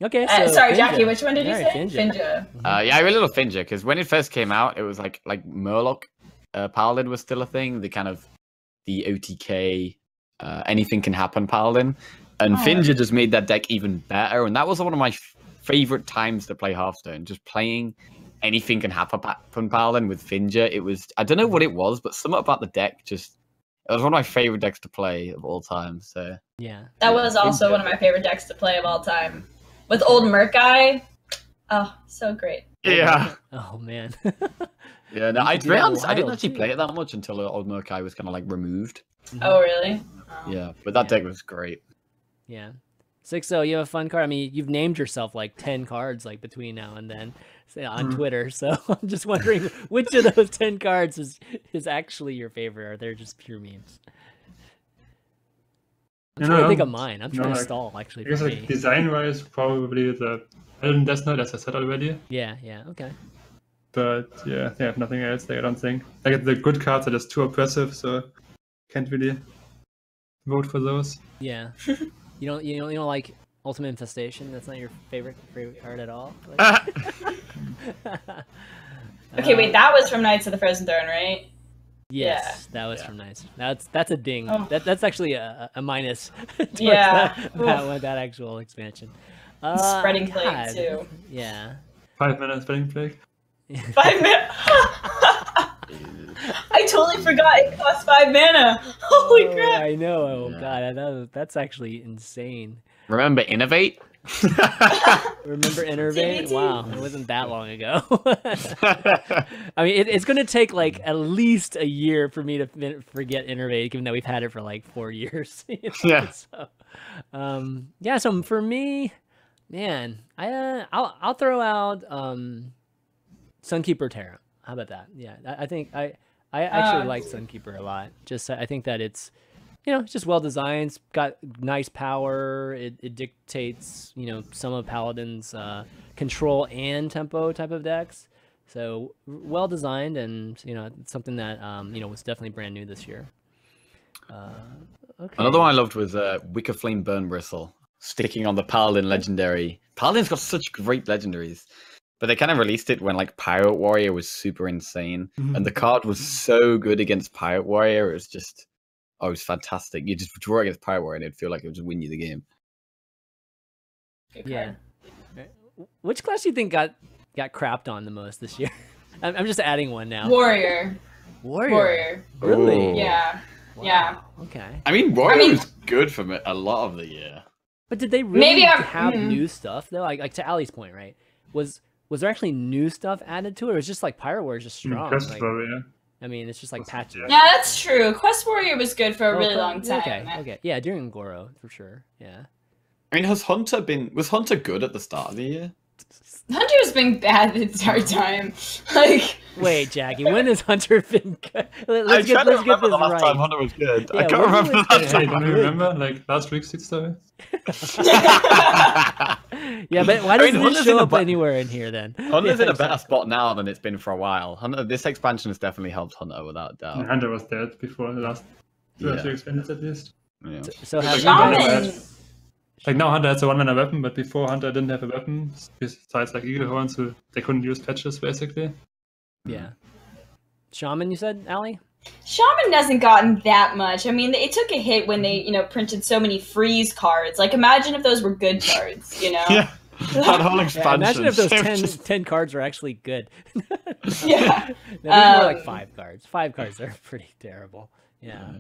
Okay, so sorry, Finja. Jackie, which one did you say? Finja. Yeah, I really love Finja because when it first came out, it was like Murloc Paladin was still a thing. The OTK, anything can happen Paladin, and Finja just made that deck even better. And that was one of my favorite times to play Hearthstone. Just playing anything can happen Paladin with Finja. It was, I don't know what it was, but something about the deck just. It was one of my favorite decks to play of all time. So yeah, that was also one of my favorite decks to play of all time. With old Murk-Eye, oh, so great. Yeah. Oh man. Yeah, no, I didn't actually play it that much until old Murk-Eye was kind of like removed. Oh really? Oh. Yeah, but that deck was great. Yeah. Xixo, you have a fun card. I mean, you've named yourself like 10 cards like between now and then on Twitter. So I'm just wondering which of those 10 cards is actually your favorite, or they're just pure memes. I'm trying to think of mine. I'm trying to stall actually. I guess like design-wise, probably the Paladin Death Knight, as I said already. Yeah, okay. But yeah, they have nothing else there, I don't think. Like the good cards are just too oppressive, so can't really vote for those. Yeah. You don't like Ultimate Infestation? That's not your favorite card at all? Okay, wait, that was from Knights of the Frozen Throne, right? Yes, that was from Knights. That's a ding. Oh. That's actually a minus. That actual expansion. Spreading Plague too. Yeah. 5 minutes Spreading Plague. 5 minutes. I totally forgot it cost 5 mana. Holy crap! I know. Oh god, that's actually insane. Remember Innovate? Remember Innervate? TBT. Wow, it wasn't that long ago. I mean, it's going to take like at least a year for me to forget Innervate, given that we've had it for like 4 years. You know? Yeah. So, yeah. So for me, man, I'll throw out Sunkeeper Terra. How about that? Yeah, I think I actually like Sunkeeper a lot. Just I think that it's, you know, it's just well designed. It's got nice power. It dictates, you know, some of Paladin's control and tempo type of decks. So well designed, and you know, it's something that you know, was definitely brand new this year. Okay. Another one I loved was Wicker Flame Burn Bristle, sticking on the Paladin legendary. Paladin's got such great legendaries. But they kind of released it when like Pirate Warrior was super insane, and the card was so good against Pirate Warrior. It was just, oh, it was fantastic. You just draw against Pirate Warrior, and it'd feel like it would just win you the game. Yeah. Which class do you think got crapped on the most this year? I'm just adding one now. Warrior. Warrior. Really? Ooh. Yeah. Wow. Yeah. Okay. I mean, Warrior was good for a lot of the year. But did they really Maybe have new stuff though? Like to Allie's point, right? Was there actually new stuff added to it, or was it just like Pirate Warrior is just strong? Quest Warrior. I mean, it's just like patches. Yeah, that's true. Quest Warrior was good for a really long time. Okay. Yeah, during Goro for sure. Yeah. I mean, was Hunter good at the start of the year? Hunter's been bad the entire time. Like, wait, Jackie, when has Hunter been good? Let's get the this last right. time Hunter was good. Yeah, I can't remember the last Hey, time. don't you remember like last week's Seatstory? Yeah, but why I mean, doesn't it Hunter's show in a up anywhere in here then? Hunter's Yeah, in a better spot now than it's been for a while. This expansion has definitely helped Hunter without a doubt. Hunter was dead before the last two or Yeah. 3 expansions at least. Yeah. So have you Shaman! guys? Like now Hunter has a one-mana weapon, but before Hunter didn't have a weapon, besides like Eagle Horns, so they couldn't use patches basically. Yeah. Shaman, you said, Allie? Shaman hasn't gotten that much. I mean, it took a hit when they, you know, printed so many freeze cards. Like, imagine if those were good cards, you know? Yeah. That whole Yeah, expansion. imagine if those so 10, just- 10 cards were actually good. Yeah. No, these more like 5 cards. 5 cards are pretty terrible. Yeah.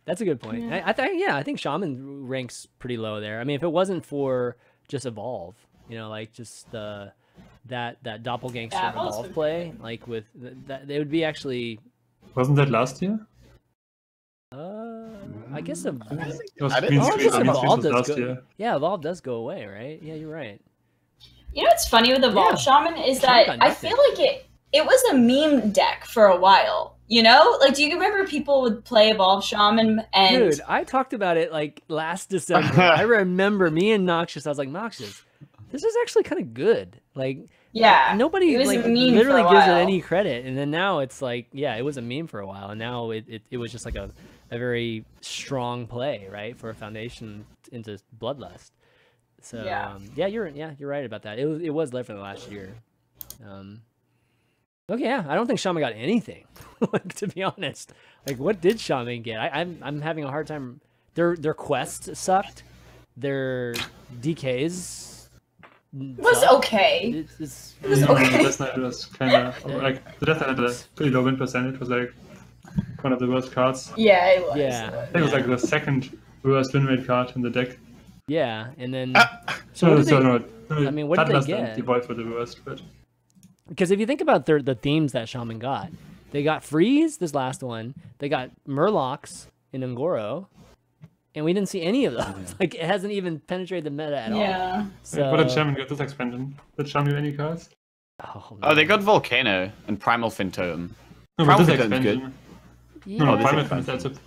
That's a good point. Yeah. I think Shaman ranks pretty low there. I mean, if it wasn't for just Evolve, you know, like just that doppelganger Yeah, Evolve's Evolve been play, like with that, they would be actually. Wasn't that last year? I guess It was I didn't- Green Oh, Screen, just Green Evolve Screen was does last go. year. Yeah, Evolve does go away, right? Yeah, you're right. You know what's funny with Evolve Yeah. Shaman is Shaman that got I nothing. feel like it was a meme deck for a while. You know? Like, do you remember people would play Evolve Shaman and... Dude, I talked about it like last December. I remember me and Noxious. I was like, Noxious, this is actually kind of good. Like, Yeah. nobody it was like a meme literally for a gives it while. any credit, and then now it's like, yeah, it was a meme for a while, and now it was just like a very strong play, right, for a foundation into Bloodlust. So Yeah. you're right about that. It was late for the last year. Okay, yeah, I don't think Shaman got anything. Like, to be honest, like, what did Shaman get? I'm having a hard time. Their quest sucked. Their DKs was sucked. okay. It's It was okay. Death Knight was kind of like the Death Knight had a pretty low win percentage. It was like one of the worst cards. Yeah, it was. Yeah. I think it was like the second worst win rate card in the deck. yeah, and then So, what did they- no, I mean, what did they Bloodlust get? and Devoid were the worst, but because if you think about the themes that Shaman got, they got Freeze this last one. They got Murlocs in Ungoro, and we didn't see any of those. Like, it hasn't even penetrated the meta at all. Yeah. So what did Shaman get this expansion? Did Shaman get any cards? oh, Oh, they man. got Volcano and Primal Fin Totem. No, Primal but this Fin Totem's good. expansion. Yeah. No, this Primal expansion. Fin, that's a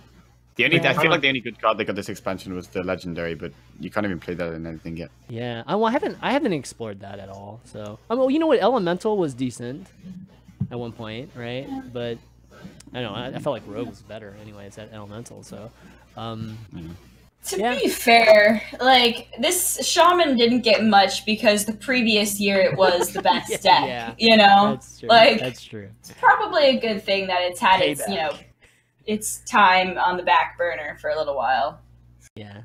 I feel like the only good card they got this expansion was the Legendary, but you can't even play that in anything yet. Yeah, well, I haven't explored that at all. So, well, you know what? Elemental was decent at one point, right? But I don't know. I felt like Rogue was better, anyways, at Elemental. So, To Yeah. be fair, like, this Shaman didn't get much because the previous year it was the best deck. Yeah. You know? that's true. Like, That's true. it's probably a good thing that it's had its, you Payback. know, its time on the back burner for a little while. Yeah.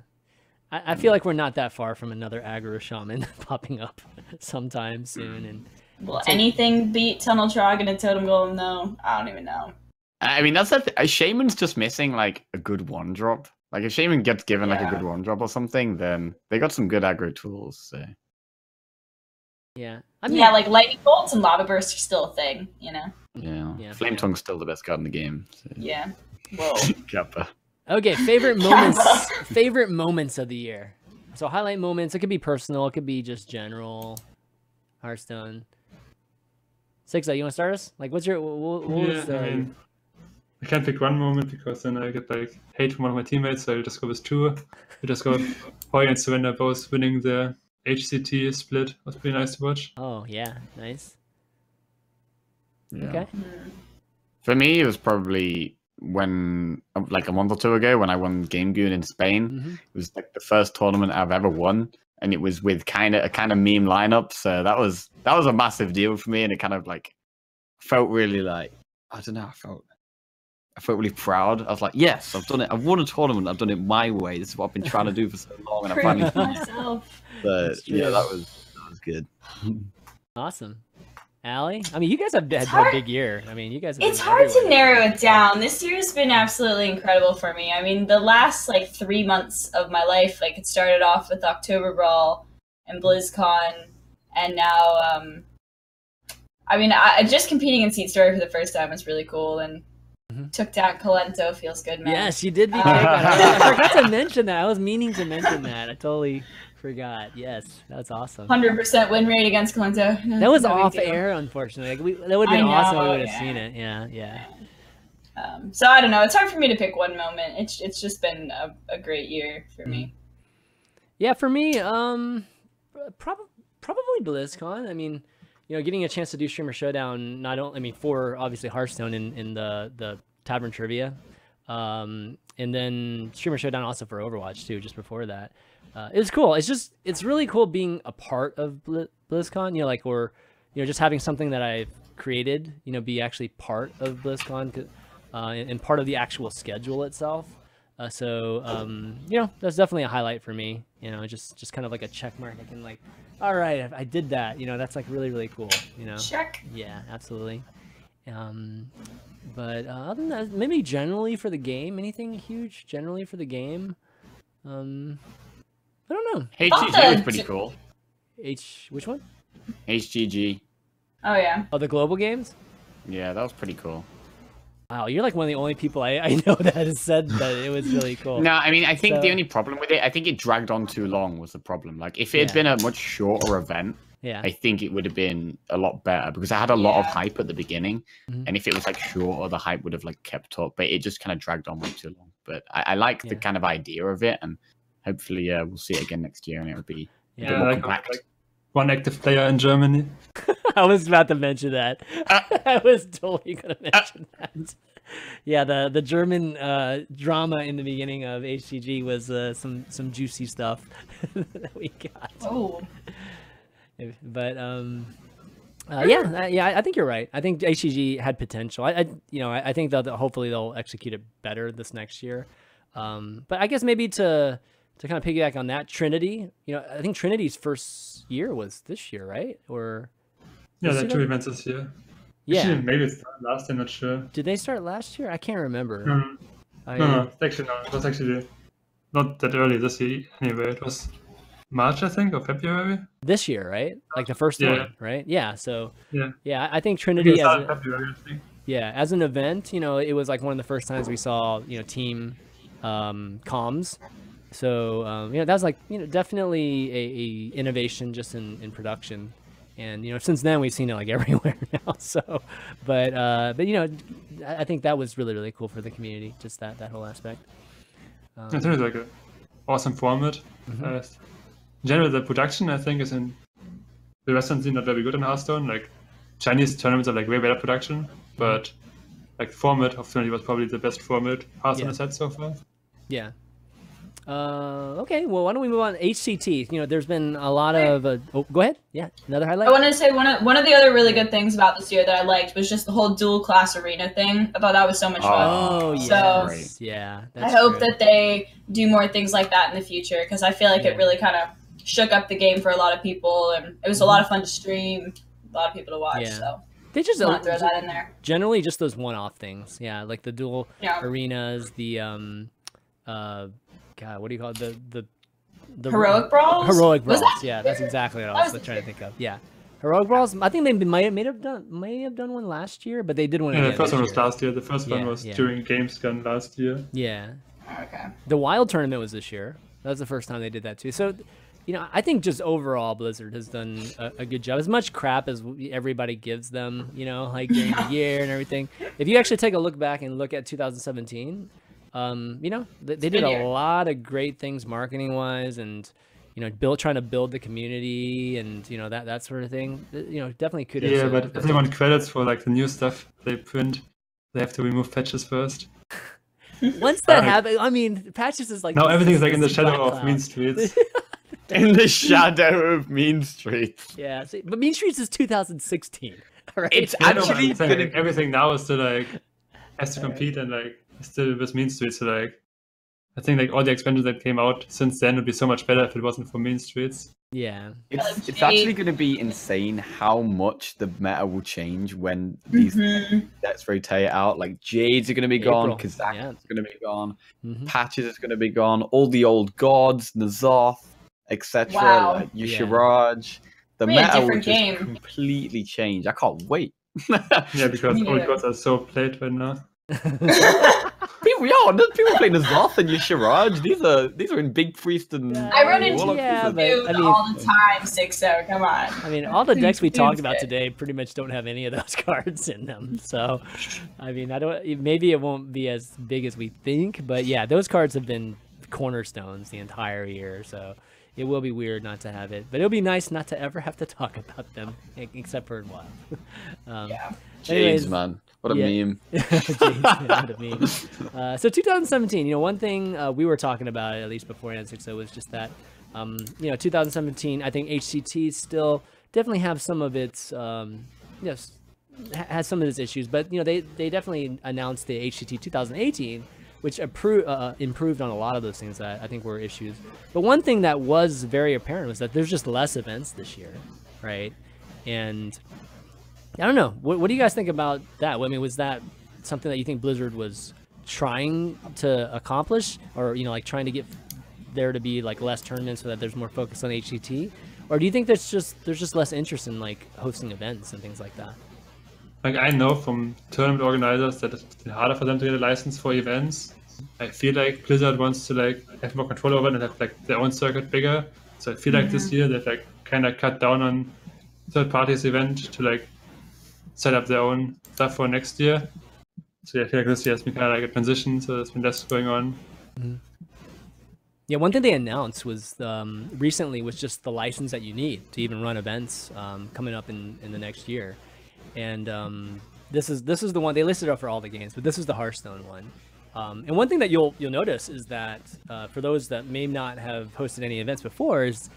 I feel like we're not that far from another aggro shaman popping up sometime soon. And Will anything beat Tunnel Dragon and Totem Golem, though? I don't even know. I mean, that's the Shaman's just missing like a good one drop. Like if Shaman gets given like a Yeah. good one drop or something, then they got some good aggro tools. So Yeah. I mean, Yeah, like lightning bolts and lava bursts are still a thing, you know? Yeah. Flame Tongue's still the best card in the game. So. Yeah. Whoa. Kappa. Okay, favorite moments. Favorite moments of the year. So highlight moments. It could be personal. It could be just general. Hearthstone. Xixo, you want to start us? Like, what's your? What was, I mean, I can't pick one moment because then I get like hate from one of my teammates. So I'll just go with two. We just go with Hoy and Surrender both winning the HCT split. Was pretty nice to watch. Oh yeah, nice. Yeah. Okay. For me, it was probably when, like a month or two ago, when I won Game Goon in Spain. It was like the first tournament I've ever won, and it was with a kind of meme lineup. So that was a massive deal for me, and it kind of like felt really like, I don't know, I felt really proud. I was like, yes, I've done it. I've won a tournament. I've done it my way. This is what I've been trying to do for so long, and I finally done it. myself. But yeah, that was good. Awesome. Allie? I mean, you guys have had a hard- big year. I mean, you guys have It's been hard to everywhere. narrow it down. This year's been absolutely incredible for me. I mean, the last like 3 months of my life, like it started off with October Brawl and BlizzCon, and now, I mean, I just competing in Seatstory for the first time was really cool, and took down Colento feels good, man. Yes, you did beat I forgot to mention that. I was meaning to mention that. I totally forgot. Yes, that's awesome. 100% win rate against Colento. That was No big off deal. air, unfortunately. Like, that would have I been awesome if we know, would have yeah. seen it. Yeah. So I don't know. It's hard for me to pick one moment. It's just been a great year for me. Yeah, for me, probably BlizzCon. I mean, getting a chance to do Streamer Showdown, for obviously Hearthstone in the Tavern Trivia, and then Streamer Showdown also for Overwatch too, just before that. It was cool. It's really cool being a part of BlizzCon, or just having something that I've created, be actually part of BlizzCon, and part of the actual schedule itself. So that's definitely a highlight for me. Just kind of like a check mark. I can like, all right, I did that. That's like really, really cool. Check. Yeah, absolutely. But other than that, maybe generally for the game, anything huge generally for the game. I don't know. HGG was pretty cool. Which one? HGG. Oh yeah. Oh, the global games? Yeah, that was pretty cool. Wow, you're like one of the only people I know that has said that it was really cool. No, I mean, I think So- the only problem with it, I think it dragged on too long was the problem. Like, if it had Yeah. been a much shorter event, Yeah. I think it would have been a lot better because I had a lot of Yeah. hype at the beginning, and if it was like shorter, the hype would have like kept up. But it just kind of dragged on way too long. But I like the Yeah. kind of idea of it, and hopefully we'll see it again next year, and it'll be a bit Yeah, more like compact. one active player in Germany. I was about to mention that. I was totally going to mention that. Yeah, the German drama in the beginning of HCG was some juicy stuff that we got. Oh. But I think you're right. I think HCG had potential. I think that hopefully they'll execute it better this next year. But I guess maybe to kind of piggyback on that, Trinity. I think Trinity's first year was this year, right? Or Yeah, You there see are two that? events this year. yeah, Actually, maybe it's last year, not sure. did they start last year? I can't remember. No, it's actually no. It was actually not that early this year anyway. It was March, I think, or February. This year, right? Like the first Yeah. one, right? Yeah. So Yeah. I think It Trinity started in February, I think. as an event, it was like one of the first times we saw, team comms. So that was like definitely a innovation just in production, and since then we've seen it like everywhere now. So, but I think that was really, really cool for the community, just that whole aspect. I think it's like an awesome format. Generally, the production I think is in the Western scene not very good in Hearthstone. Like Chinese tournaments are like way better production, but like the format of Trinity was probably the best format Hearthstone has had so far. Yeah. Okay. Well, why don't we move on? HCT. There's been a lot of. Go ahead. Yeah. Another highlight. I wanted to say one of the other really good things about this year that I liked was just the whole dual class arena thing. I thought that was so much fun. Oh So- yes. Yeah. I That's hope true. that they do more things like that in the future because I feel like Yeah. it really kind of shook up the game for a lot of people, and it was a lot of fun to stream, a lot of people to watch. Yeah. So They just I want to throw that in there. generally just those one-off things. Yeah, like the dual Yeah. arenas, the God, what do you call it? The Heroic Brawls? Heroic Was Brawls. that- Yeah, that's exactly what I was trying to think of. Yeah, Heroic Brawls. I think they may have done one last year, but they did one. Yeah, again the first this one was year. last year. The first one was during Gamescom last year. Yeah. Okay. The Wild tournament was this year. That was the first time they did that too. So, I think just overall Blizzard has done a good job. As much crap as everybody gives them, like during the year and everything. If you actually take a look back and look at 2017, they did a lot of great things marketing wise, and trying to build the community and that sort of thing. Definitely kudos. Yeah, but if they want credits for like the new stuff they print, they have to remove patches first. Once that happens, I mean, patches is like now everything's like in the this shadow black of cloud. Mean Streets. In the shadow of Mean Streets. Yeah, see, but Mean Streets is 2016. Right? It's I know, but actually I'm saying, gonna like, everything now is still like has to compete and like still with Mean Streets. So like, I think like all the expansions that came out since then would be so much better if it wasn't for Mean Streets. Yeah. It's actually going to be insane how much the meta will change when these sets rotate out. Like Jades are going to be gone, Kazakh is going to be gone, Patches is going to be gone, all the old gods, N'Zoth, etc. Wow. Like Yusharaj. The Really a meta will different just game. completely change. I can't wait. Yeah, because Me old neither. gods are so played right now. People playing N'Zoth and Yusharaj. These are in Big Priest and I run into Warlock yeah, pieces. but- you all the time, Xixo. Come on. I mean, all the decks we talked about Good. today pretty much don't have any of those cards in them. So, I mean, maybe it won't be as big as we think, but yeah, those cards have been cornerstones the entire year. So it will be weird not to have it, but it'll be nice not to ever have to talk about them, except for in WoW. Yeah. Jades, man. What a meme. Jeez, man, what a meme. So 2017, one thing we were talking about, at least before N6O, was just that, 2017, I think HCT still definitely have some of its, has some of its issues, but, they definitely announced the HCT 2018, which improved on a lot of those things that I think were issues. But one thing that was very apparent was that there's just less events this year, right? And I don't know. What do you guys think about that? I mean, was that something that you think Blizzard was trying to accomplish, or like trying to get there to be like less tournaments so that there's more focus on HCT, or do you think there's just less interest in like hosting events and things like that? Like I know from tournament organizers that it's been harder for them to get a license for events. I feel like Blizzard wants to like have more control over it and have like their own circuit bigger. So I feel like this year they've like kind of cut down on third parties event to like set up their own stuff for next year. So yeah, I feel like this year has been kind of like a transition, so there's been less going on. Yeah, one thing they announced was recently was just the license that you need to even run events coming up in the next year. And this is the one they listed up for all the games, but this is the Hearthstone one. And one thing that you'll notice is that for those that may not have hosted any events before is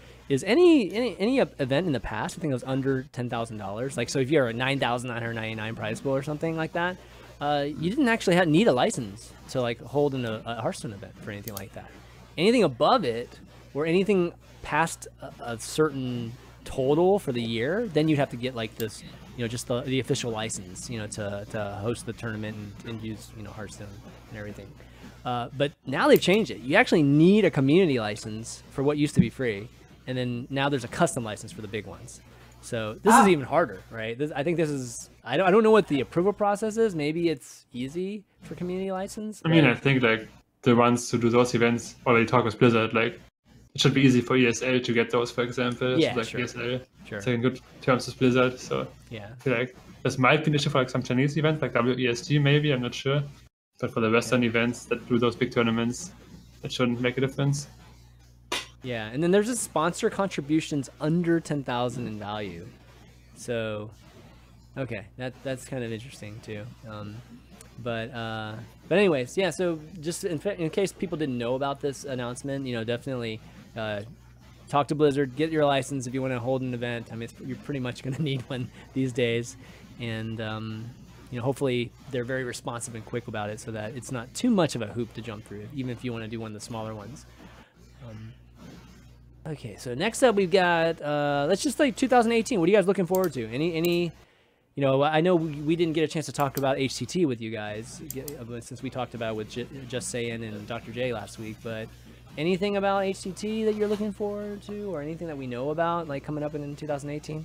any event in the past, I think it was under $10,000. Like, so if you're a 9,999 prize pool or something like that, you didn't actually need a license to like hold a Hearthstone event for anything like that. Anything above it, or anything past a certain total for the year, then you'd have to get like this, just the official license, to host the tournament and use, Hearthstone and everything. But now they've changed it. You actually need a community license for what used to be free. And then now there's a custom license for the big ones. So this is even harder, right? I think this is, I don't know what the approval process is. Maybe it's easy for community license. I mean, I think like the ones who do those events already talk with Blizzard. Like it should be easy for ESL to get those, for example. Yeah, so, like sure. ESL, Sure. it's like in good terms with Blizzard. So Yeah. I feel like this might be an issue for like some Chinese events, like WEST maybe. I'm not sure. But for the Western events that do those big tournaments, it shouldn't make a difference. Yeah, and then there's just sponsor contributions under 10,000 in value. So, okay, that's kind of interesting too. But anyways, yeah. So just in case people didn't know about this announcement, definitely talk to Blizzard, get your license if you want to hold an event. I mean, you're pretty much going to need one these days, and hopefully they're very responsive and quick about it, so that it's not too much of a hoop to jump through, even if you want to do one of the smaller ones. Okay, so next up we've got let's just like 2018. What are you guys looking forward to? Any you know, I know we didn't get a chance to talk about HCT with you guys since we talked about it with Just Saying and Dr. J last week, but anything about HCT that you're looking forward to, or anything that we know about, like, coming up in 2018?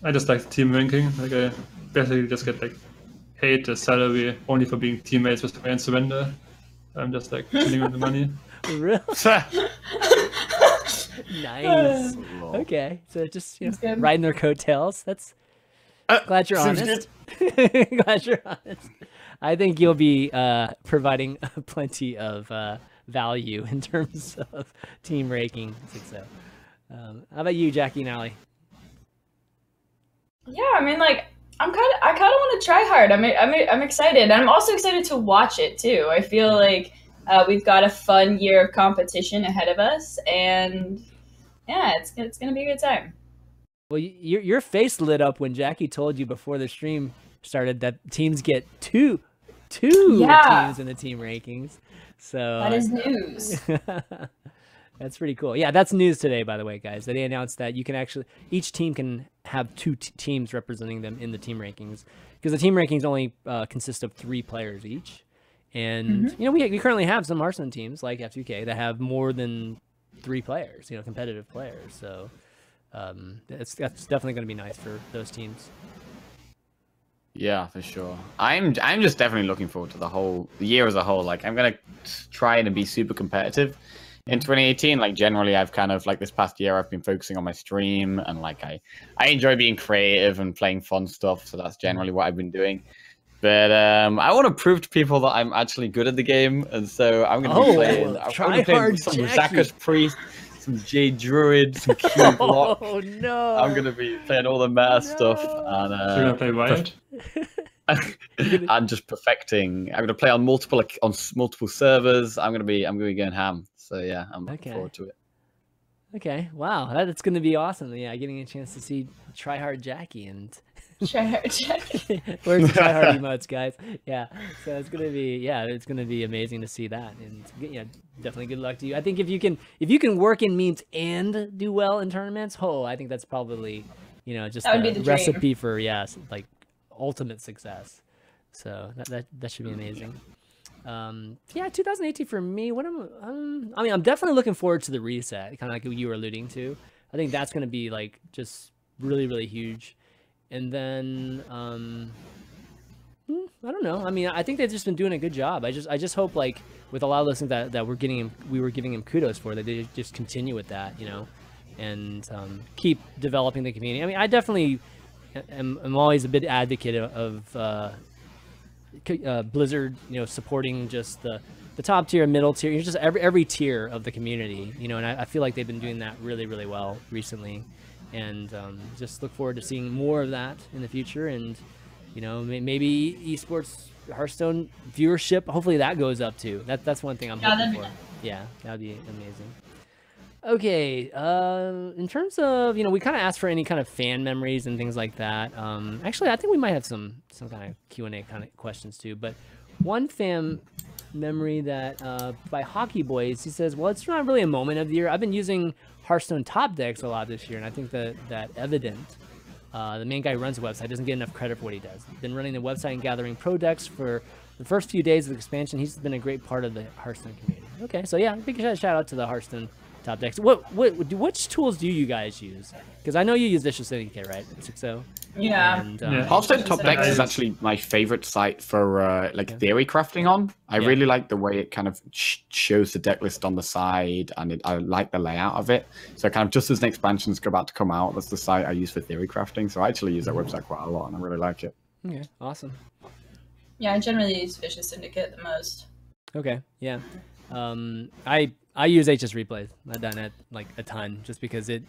I just like the team ranking. Like, I basically just get like paid the salary only for being teammates with Fire and Surrender. I'm just like chilling on the money. Really? Nice. Okay, so just, you know, riding their coattails. That's glad you're honest. Glad you're honest. I think you'll be providing plenty of value in terms of team ranking. So, how about you, Jackie and Allie? Yeah, I mean, like, I kind of want to try hard. I'm excited, and I'm also excited to watch it too. I feel like we've got a fun year of competition ahead of us, and yeah, it's gonna be a good time. Well, your face lit up when Jackie told you before the stream started that teams get two teams in the team rankings. So that is news. That's pretty cool. Yeah, that's news today, by the way, guys. They announced that you can actually, each team can have two teams representing them in the team rankings, because the team rankings only consist of 3 players each. And, you know, we currently have some Hearthstone teams like F2K that have more than 3 players, you know, competitive players. So that's definitely going to be nice for those teams. Yeah, for sure. I'm just definitely looking forward to the year as a whole. Like, I'm gonna try to be super competitive in 2018. Like, generally, I've kind of, like, this past year, I've been focusing on my stream, and like I enjoy being creative and playing fun stuff. So that's generally what I've been doing. But I want to prove to people that I'm actually good at the game, and so I'm gonna be playing. I'm gonna be playing some Zaka's Priest, some Jade Druid, some Q Block. Oh no! I'm gonna be playing all the meta stuff, and You're gonna play Riot? I'm just perfecting. I'm gonna play on multiple servers. I'm gonna be going ham. So yeah, I'm looking forward to it. Okay, wow, that's gonna be awesome. Yeah, getting a chance to see Tryhard Jackie and Tryhard Jackie. Where's the Tryhard emotes, guys? Yeah, so it's gonna be amazing to see that, and yeah, definitely good luck to you. I think if you can work in memes and do well in tournaments, I think that's probably, you know, just the recipe for like ultimate success. So that should be amazing. Yeah, 2018 for me. I'm definitely looking forward to the reset, kind of like you were alluding to. I think that's going to be like just really, really huge. And then I don't know. I mean, I think they've just been doing a good job. I just hope, like, with a lot of those things that we were giving him kudos for, that they just continue with that, you know, and keep developing the community. I mean, I definitely I'm always a big advocate of Blizzard, you know, supporting just the top tier, middle tier, just every tier of the community, you know, and I feel like they've been doing that really, really well recently, and just look forward to seeing more of that in the future, and, you know, maybe esports Hearthstone viewership, hopefully that goes up too. That's one thing I'm hoping for. Yeah, that would be amazing. Okay, in terms of, you know, we kind of asked for any kind of fan memories and things like that. Actually, I think we might have some kind of Q&A kind of questions too. But one fan memory that by Hockey Boys, he says, well, it's not really a moment of the year. I've been using Hearthstone top decks a lot this year, and I think that Evident, the main guy who runs the website, doesn't get enough credit for what he does. Been running the website and gathering pro decks for the first few days of the expansion. He's been a great part of the Hearthstone community. Okay, so yeah, big shout out to the Hearthstone top decks. Which tools do you guys use? Because I know you use Vicious Syndicate, right? Xixo. Yeah. And, Hearthstone Top Decks is actually my favorite site for theory crafting on. I really like the way it kind of shows the deck list on the side, and I like the layout of it. So kind of just as an expansion's about to come out, that's the site I use for theory crafting. So I actually use that website quite a lot, and I really like it. Okay, awesome. Yeah, I generally use Vicious Syndicate the most. Okay, yeah. I use HS Replays. I've done it like a ton, just because it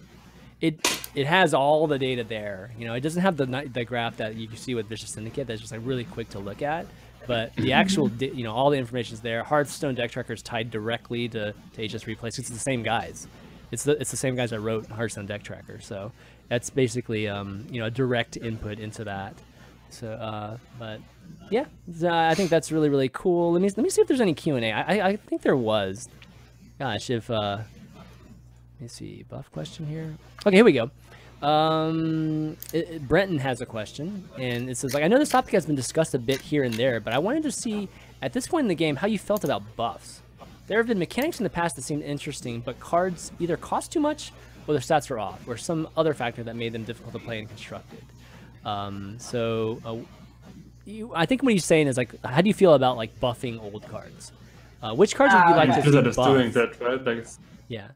has all the data there. You know, it doesn't have the graph that you see with Vicious Syndicate that's just like really quick to look at, but the actual you know, all the information is there. Hearthstone deck tracker is tied directly to HS Replays. It's the same guys. It's the same guys that wrote Hearthstone deck tracker. So that's basically you know, a direct input into that. So but yeah, I think that's really, really cool. Let me see if there's any Q&A. I think there was. Gosh, if let me see, buff question here. Okay, here we go. Brenton has a question, and it says, like, I know this topic has been discussed a bit here and there, but I wanted to see, at this point in the game, how you felt about buffs. There have been mechanics in the past that seemed interesting, but cards either cost too much, or their stats were off, or some other factor that made them difficult to play and constructed. I think what he's saying is, like, how do you feel about, like, buffing old cards? Which cards would you like to see Blizzard is buffed? doing that, right? Like, Yeah.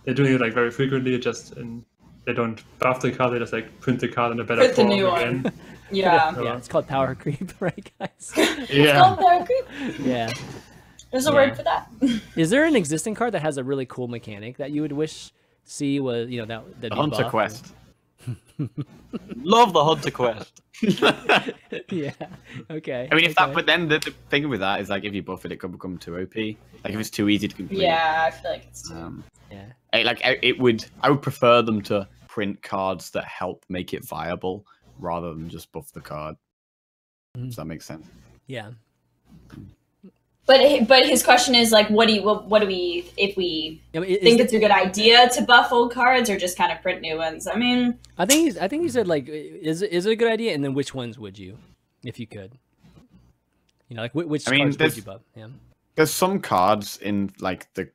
they're doing it like very frequently. They don't buff the card; they just like print the card in a better Print the form new again. one. Yeah. Yeah, it's called power creep, right, guys? Yeah. Oh, power creep. Yeah. There's a word for that. Is there an existing card that has a really cool mechanic that you would wish to see was, you know, that'd The be Hunter buffed? Quest. Love the Hunter Quest. Yeah. Okay. I mean, okay. but then the thing with that is, like, if you buff it, it could become too OP. Like, if it's too easy to complete. Yeah, I feel like it's Yeah. I would prefer them to print cards that help make it viable rather than just buff the card. Does that make sense? Yeah. But his question is, like, what do we if we I mean, think it's a good idea to buff old cards or just kind of print new ones? I mean, I think he said, like, is it a good idea, and then which ones would you, if you could? You know, like which cards would you buff? Yeah. There's some cards in, like, the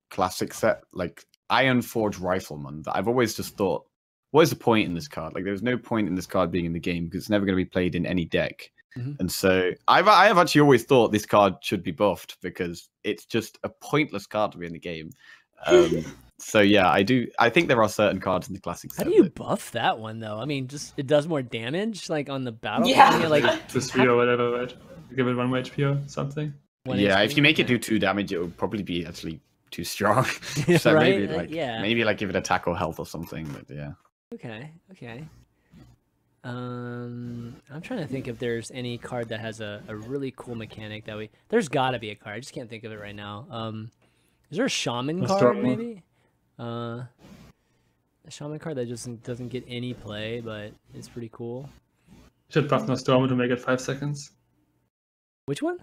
classic set, like Ironforge Rifleman, that I've always just thought, what is the point in this card? Like, there's no point in this card being in the game because it's never going to be played in any deck. And so I have actually always thought this card should be buffed because it's just a pointless card to be in the game. So yeah, I think there are certain cards in the classic set. How do you buff that one though? I mean, just it does more damage, like on the battle. Yeah. I mean, like Plus 3 or whatever, right? Give it 1 HP or something. Yeah, if you make it yeah. do 2 damage, it would probably be actually too strong. Yeah, So right? maybe maybe give it attack or health or something. But yeah. Okay. I'm trying to think if there's any card that has a really cool mechanic that we. There's got to be a card. I just can't think of it right now. Is there a shaman card maybe? A shaman card that just doesn't get any play, but it's pretty cool. Should buff Nostromo to make it 5 seconds. Which one?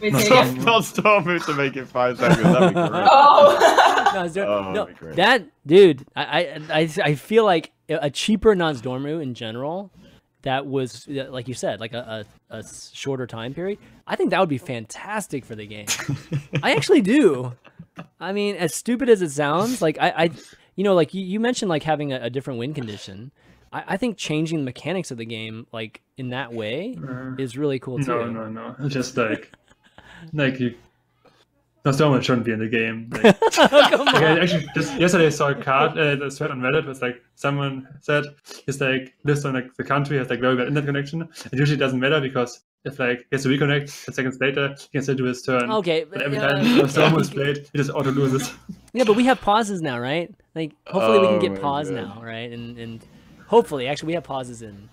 wait, say again. Not Storm move to make it 5 seconds. That'd be great. Oh. No, Oh, no, that'd be great. that dude. I feel like a cheaper Nozdormu in general. That was, like you said, like a shorter time period. I think that would be fantastic for the game. I actually do. I mean, as stupid as it sounds, like you know, like you mentioned, like having a different win condition. I think changing the mechanics of the game, like in that way, is really cool too. No. It's just like you. Nostromo shouldn't be in the game. Like, Come on. I actually just yesterday I saw a card, the thread on Reddit was like someone said he's like lives on like the country has like very bad internet connection. It usually doesn't matter because if like he has to reconnect 10 seconds later, he can still do his turn. Okay, But every time Nostromo is played, he just auto loses. Yeah, but we have pauses now, right? Like, hopefully we can Oh get my pause God. now, right? And hopefully, actually, we have pauses in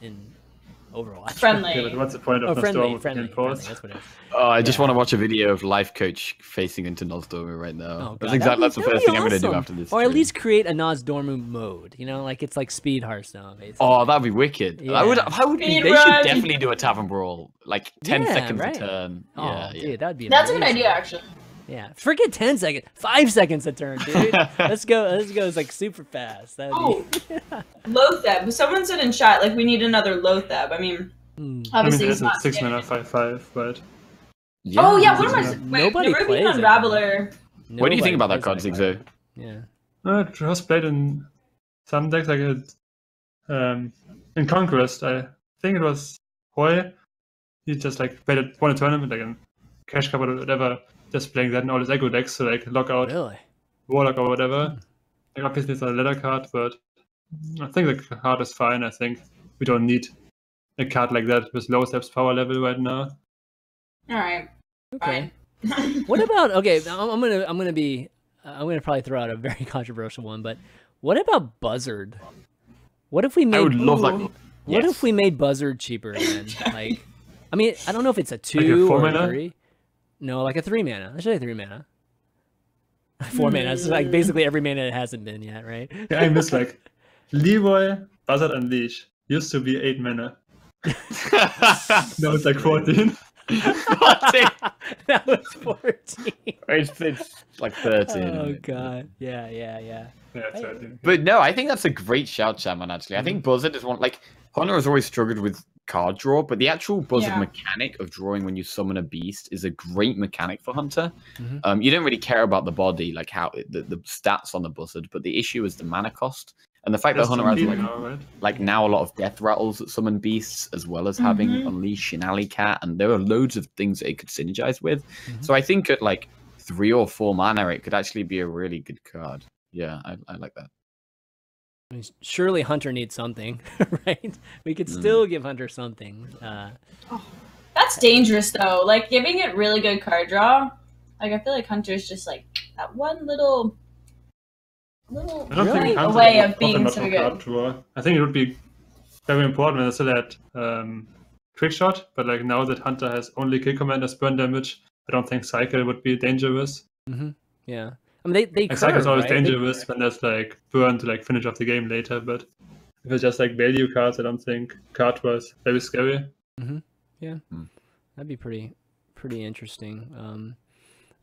Overwatch. Friendly. Yeah, but what's the point of Friendly, Nostromo friendly, in pause? that's what it is. Oh, I just want to watch a video of Life Coach facing into Nozdormu right now. Oh, that's God, exactly that'd the be first thing I'm going to do awesome. after this. Or at stream. least create a Nozdormu mode, you know, like it's like Speed Hearthstone, basically. Oh, that'd be wicked. Yeah. I would. Speed They run. should definitely do a tavern brawl, like 10 Yeah, seconds right. a turn. Oh, Yeah, dude, that'd be That's a good amazing. idea, actually. Yeah, forget 10 seconds, 5 seconds a turn, dude. Let's go. It's like super fast. That'd Oh, be... Lotheb. Someone said in chat, like, we need another Lotheb. I mean, obviously it's he's not. a 6 mana 5/5, but Yeah. Oh yeah, what am I? Yeah. Wait, Nobody Nerubian plays it. Unraveler. What do you think about that Nobody card, plays Xixo? Yeah. it was played in some decks like it. In Conquest, I think it was Hoy. He just like played it, won a tournament like in Cash Cup or whatever, just playing that in all his Echo decks, so like lock out Really? Warlock or whatever. Like obviously it's not a letter card, but I think the card is fine. I think we don't need a card like that with low steps power level right now. All right. Okay. Fine. What about I'm gonna probably throw out a very controversial one, but what about Buzzard? What if we made I would love that. What Yes. if we made Buzzard cheaper again? Like, I mean, I don't know if it's a Like 2 a 4 or a mana? 3. No, like a 3 mana. I should say 3 mana. 4 mana. It's like basically every mana it hasn't been yet, right? Yeah, I miss like Leroy, Buzzard, Unleash. Used to be 8 mana. Now it's like 14. That was 14. It's like 13. Oh god. Yeah. Yeah, it's right. But no, I think that's a great shout, Shaman, actually. I think Buzzard is one, like, Hunter has always struggled with card draw, but the actual Buzzard mechanic of drawing when you summon a beast is a great mechanic for Hunter. You don't really care about the body, like how the stats on the Buzzard, but the issue is the mana cost. And the fact that Hunter has like now a lot of death rattles that summon beasts, as well as having Unleash and Alley Cat, and there are loads of things that it could synergize with. So I think at like 3 or 4 mana, it could actually be a really good card. Yeah, I like that. I mean, surely Hunter needs something, right? We could still give Hunter something. That's dangerous, though. Like, giving it really good card draw, like, I feel like Hunter's just, like, that one little think a way of being so good. Draw. I think it would be very important when I still had Quick Shot, but, like, now that Hunter has only Kill Command as burn damage, I don't think Cycle would be dangerous. Yeah. I mean, they Cycle's always right? dangerous when there's, like, burn to, like, finish off the game later, but if it's just, like, value cards, I don't think card was very scary. Yeah. That'd be pretty interesting.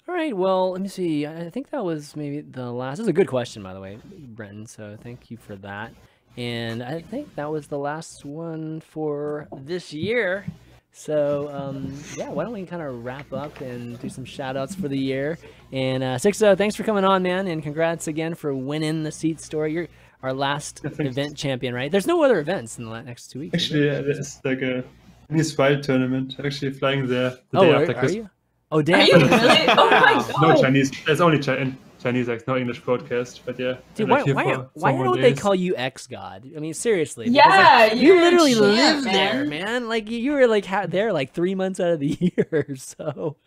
All right, well, let me see. I think that was maybe the last. This is a good question, by the way, Brenton, so thank you for that. And I think that was the last one for this year. So, yeah, why don't we kind of wrap up and do some shout-outs for the year. And Xixo, thanks for coming on, man, and congrats again for winning the Seatstory. You're our last event champion, right? There's no other events in the next 2 weeks. Actually, yeah, there's like a Chinese wild tournament. Actually, flying there the day after Christmas. Christmas. You? Oh, damn. Are you really? Oh my god. No Chinese. There's only Chinese, like no English broadcast. But yeah. Dude, like why don't they call you X-God? I mean, seriously. Yeah, like, you literally champ, live man. there, man. Like you were like there like 3 months out of the year. So,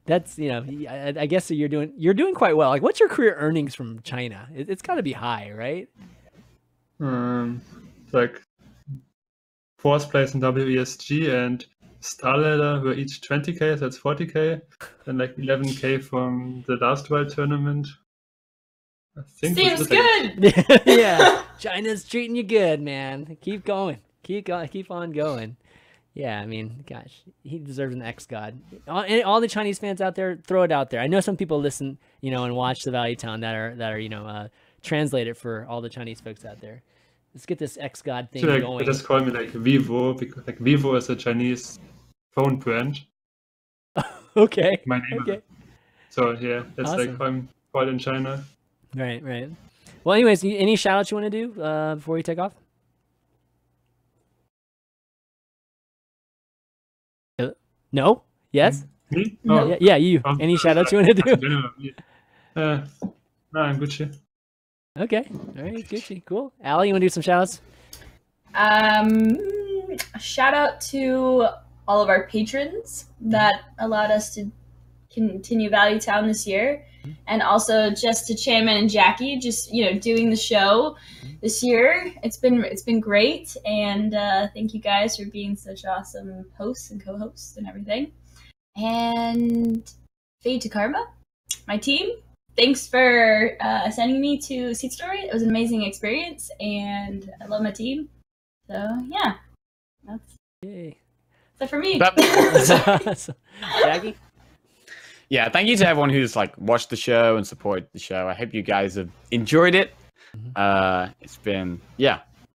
that's I guess you're doing quite well. Like, what's your career earnings from China? It's got to be high, right? It's like 4th place in WESG and Star Ladder were each 20k, so that's 40k, and like 11k from the last World Tournament. I think Seems good. Yeah, China's treating you good, man. Keep going. Keep on going. Yeah, I mean, gosh, he deserves an X-God. All the Chinese fans out there, throw it out there. I know some people listen, and watch the Value Town that are translate it for all the Chinese folks out there. Let's get this X-God thing going. They just call me like Vivo, because like Vivo is a Chinese phone brand. Okay. My name. Okay. So yeah, that's Awesome. like I'm called in China. Right. Well, anyways, any shout outs you want to do before we take off? No? Yes? Me? Oh. Yeah, you. Any shout outs you want to do? No, I'm Gucci. Okay. All right, Gucci. Cool. Allie, you want to do some shout outs? Shout out to all of our patrons that allowed us to continue Value Town this year, and also just to ChanManV and Jackie, just doing the show this year. It's been great, and thank you guys for being such awesome hosts and co-hosts and everything. And Fade to Karma, my team. Thanks for sending me to Seatstory. It was an amazing experience, and I love my team. So yeah, that's it for me. Jackie? Yeah, thank you to everyone who's like watched the show and supported the show. I hope you guys have enjoyed it. It's been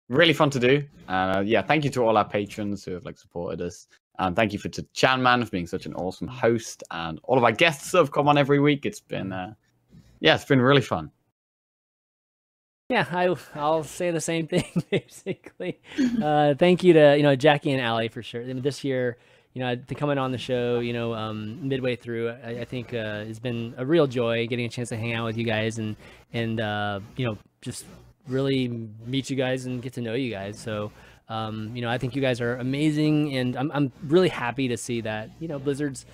really fun to do. Thank you to all our patrons who have like supported us. And thank you to ChanManV for being such an awesome host, and all of our guests that have come on every week. It's been it's been really fun. Yeah, I'll say the same thing basically. Thank you to Jackie and Allie for sure. I mean, this year, to coming on the show, midway through, I think it's been a real joy getting a chance to hang out with you guys and just really meet you guys and get to know you guys. So I think you guys are amazing, and I'm really happy to see that Blizzard's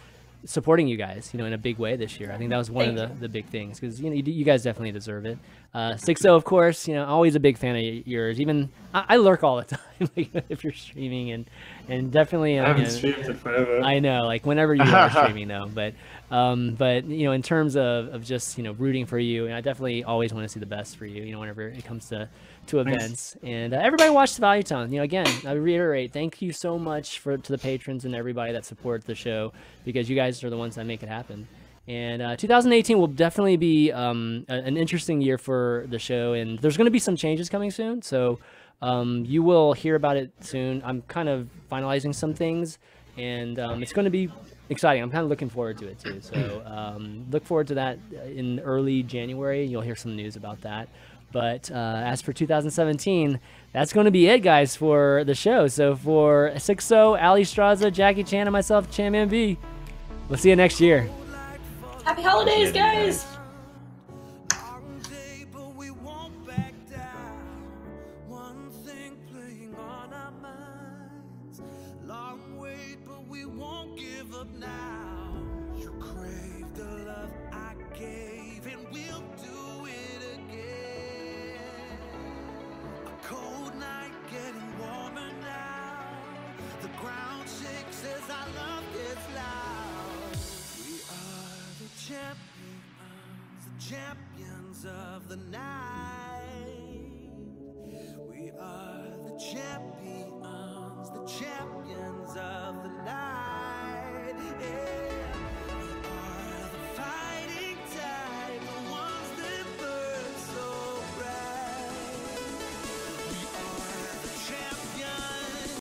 supporting you guys in a big way this year. I think that was one of the big things, because you guys definitely deserve it. Xixo, of course, always a big fan of yours. Even I lurk all the time, like, if you're streaming, and definitely I haven't streamed it forever. I know, like whenever you are streaming though, but But in terms of just rooting for you, and I definitely always want to see the best for you. Whenever it comes to events, and everybody watch the Valueton. Again, I reiterate, thank you so much to the patrons and everybody that supports the show, because you guys are the ones that make it happen. And 2018 will definitely be an interesting year for the show, and there's going to be some changes coming soon. So you will hear about it soon. I'm kind of finalizing some things, and it's going to be exciting. I'm kind of looking forward to it too. So look forward to that in early January. You'll hear some news about that. But as for 2017, that's going to be it, guys, for the show. So for Xixo, Alliestrasza, Jackie Chan, and myself, ChanManV, we'll see you next year. Happy holidays, guys! Champions of the night. We are the champions of the night. Yeah.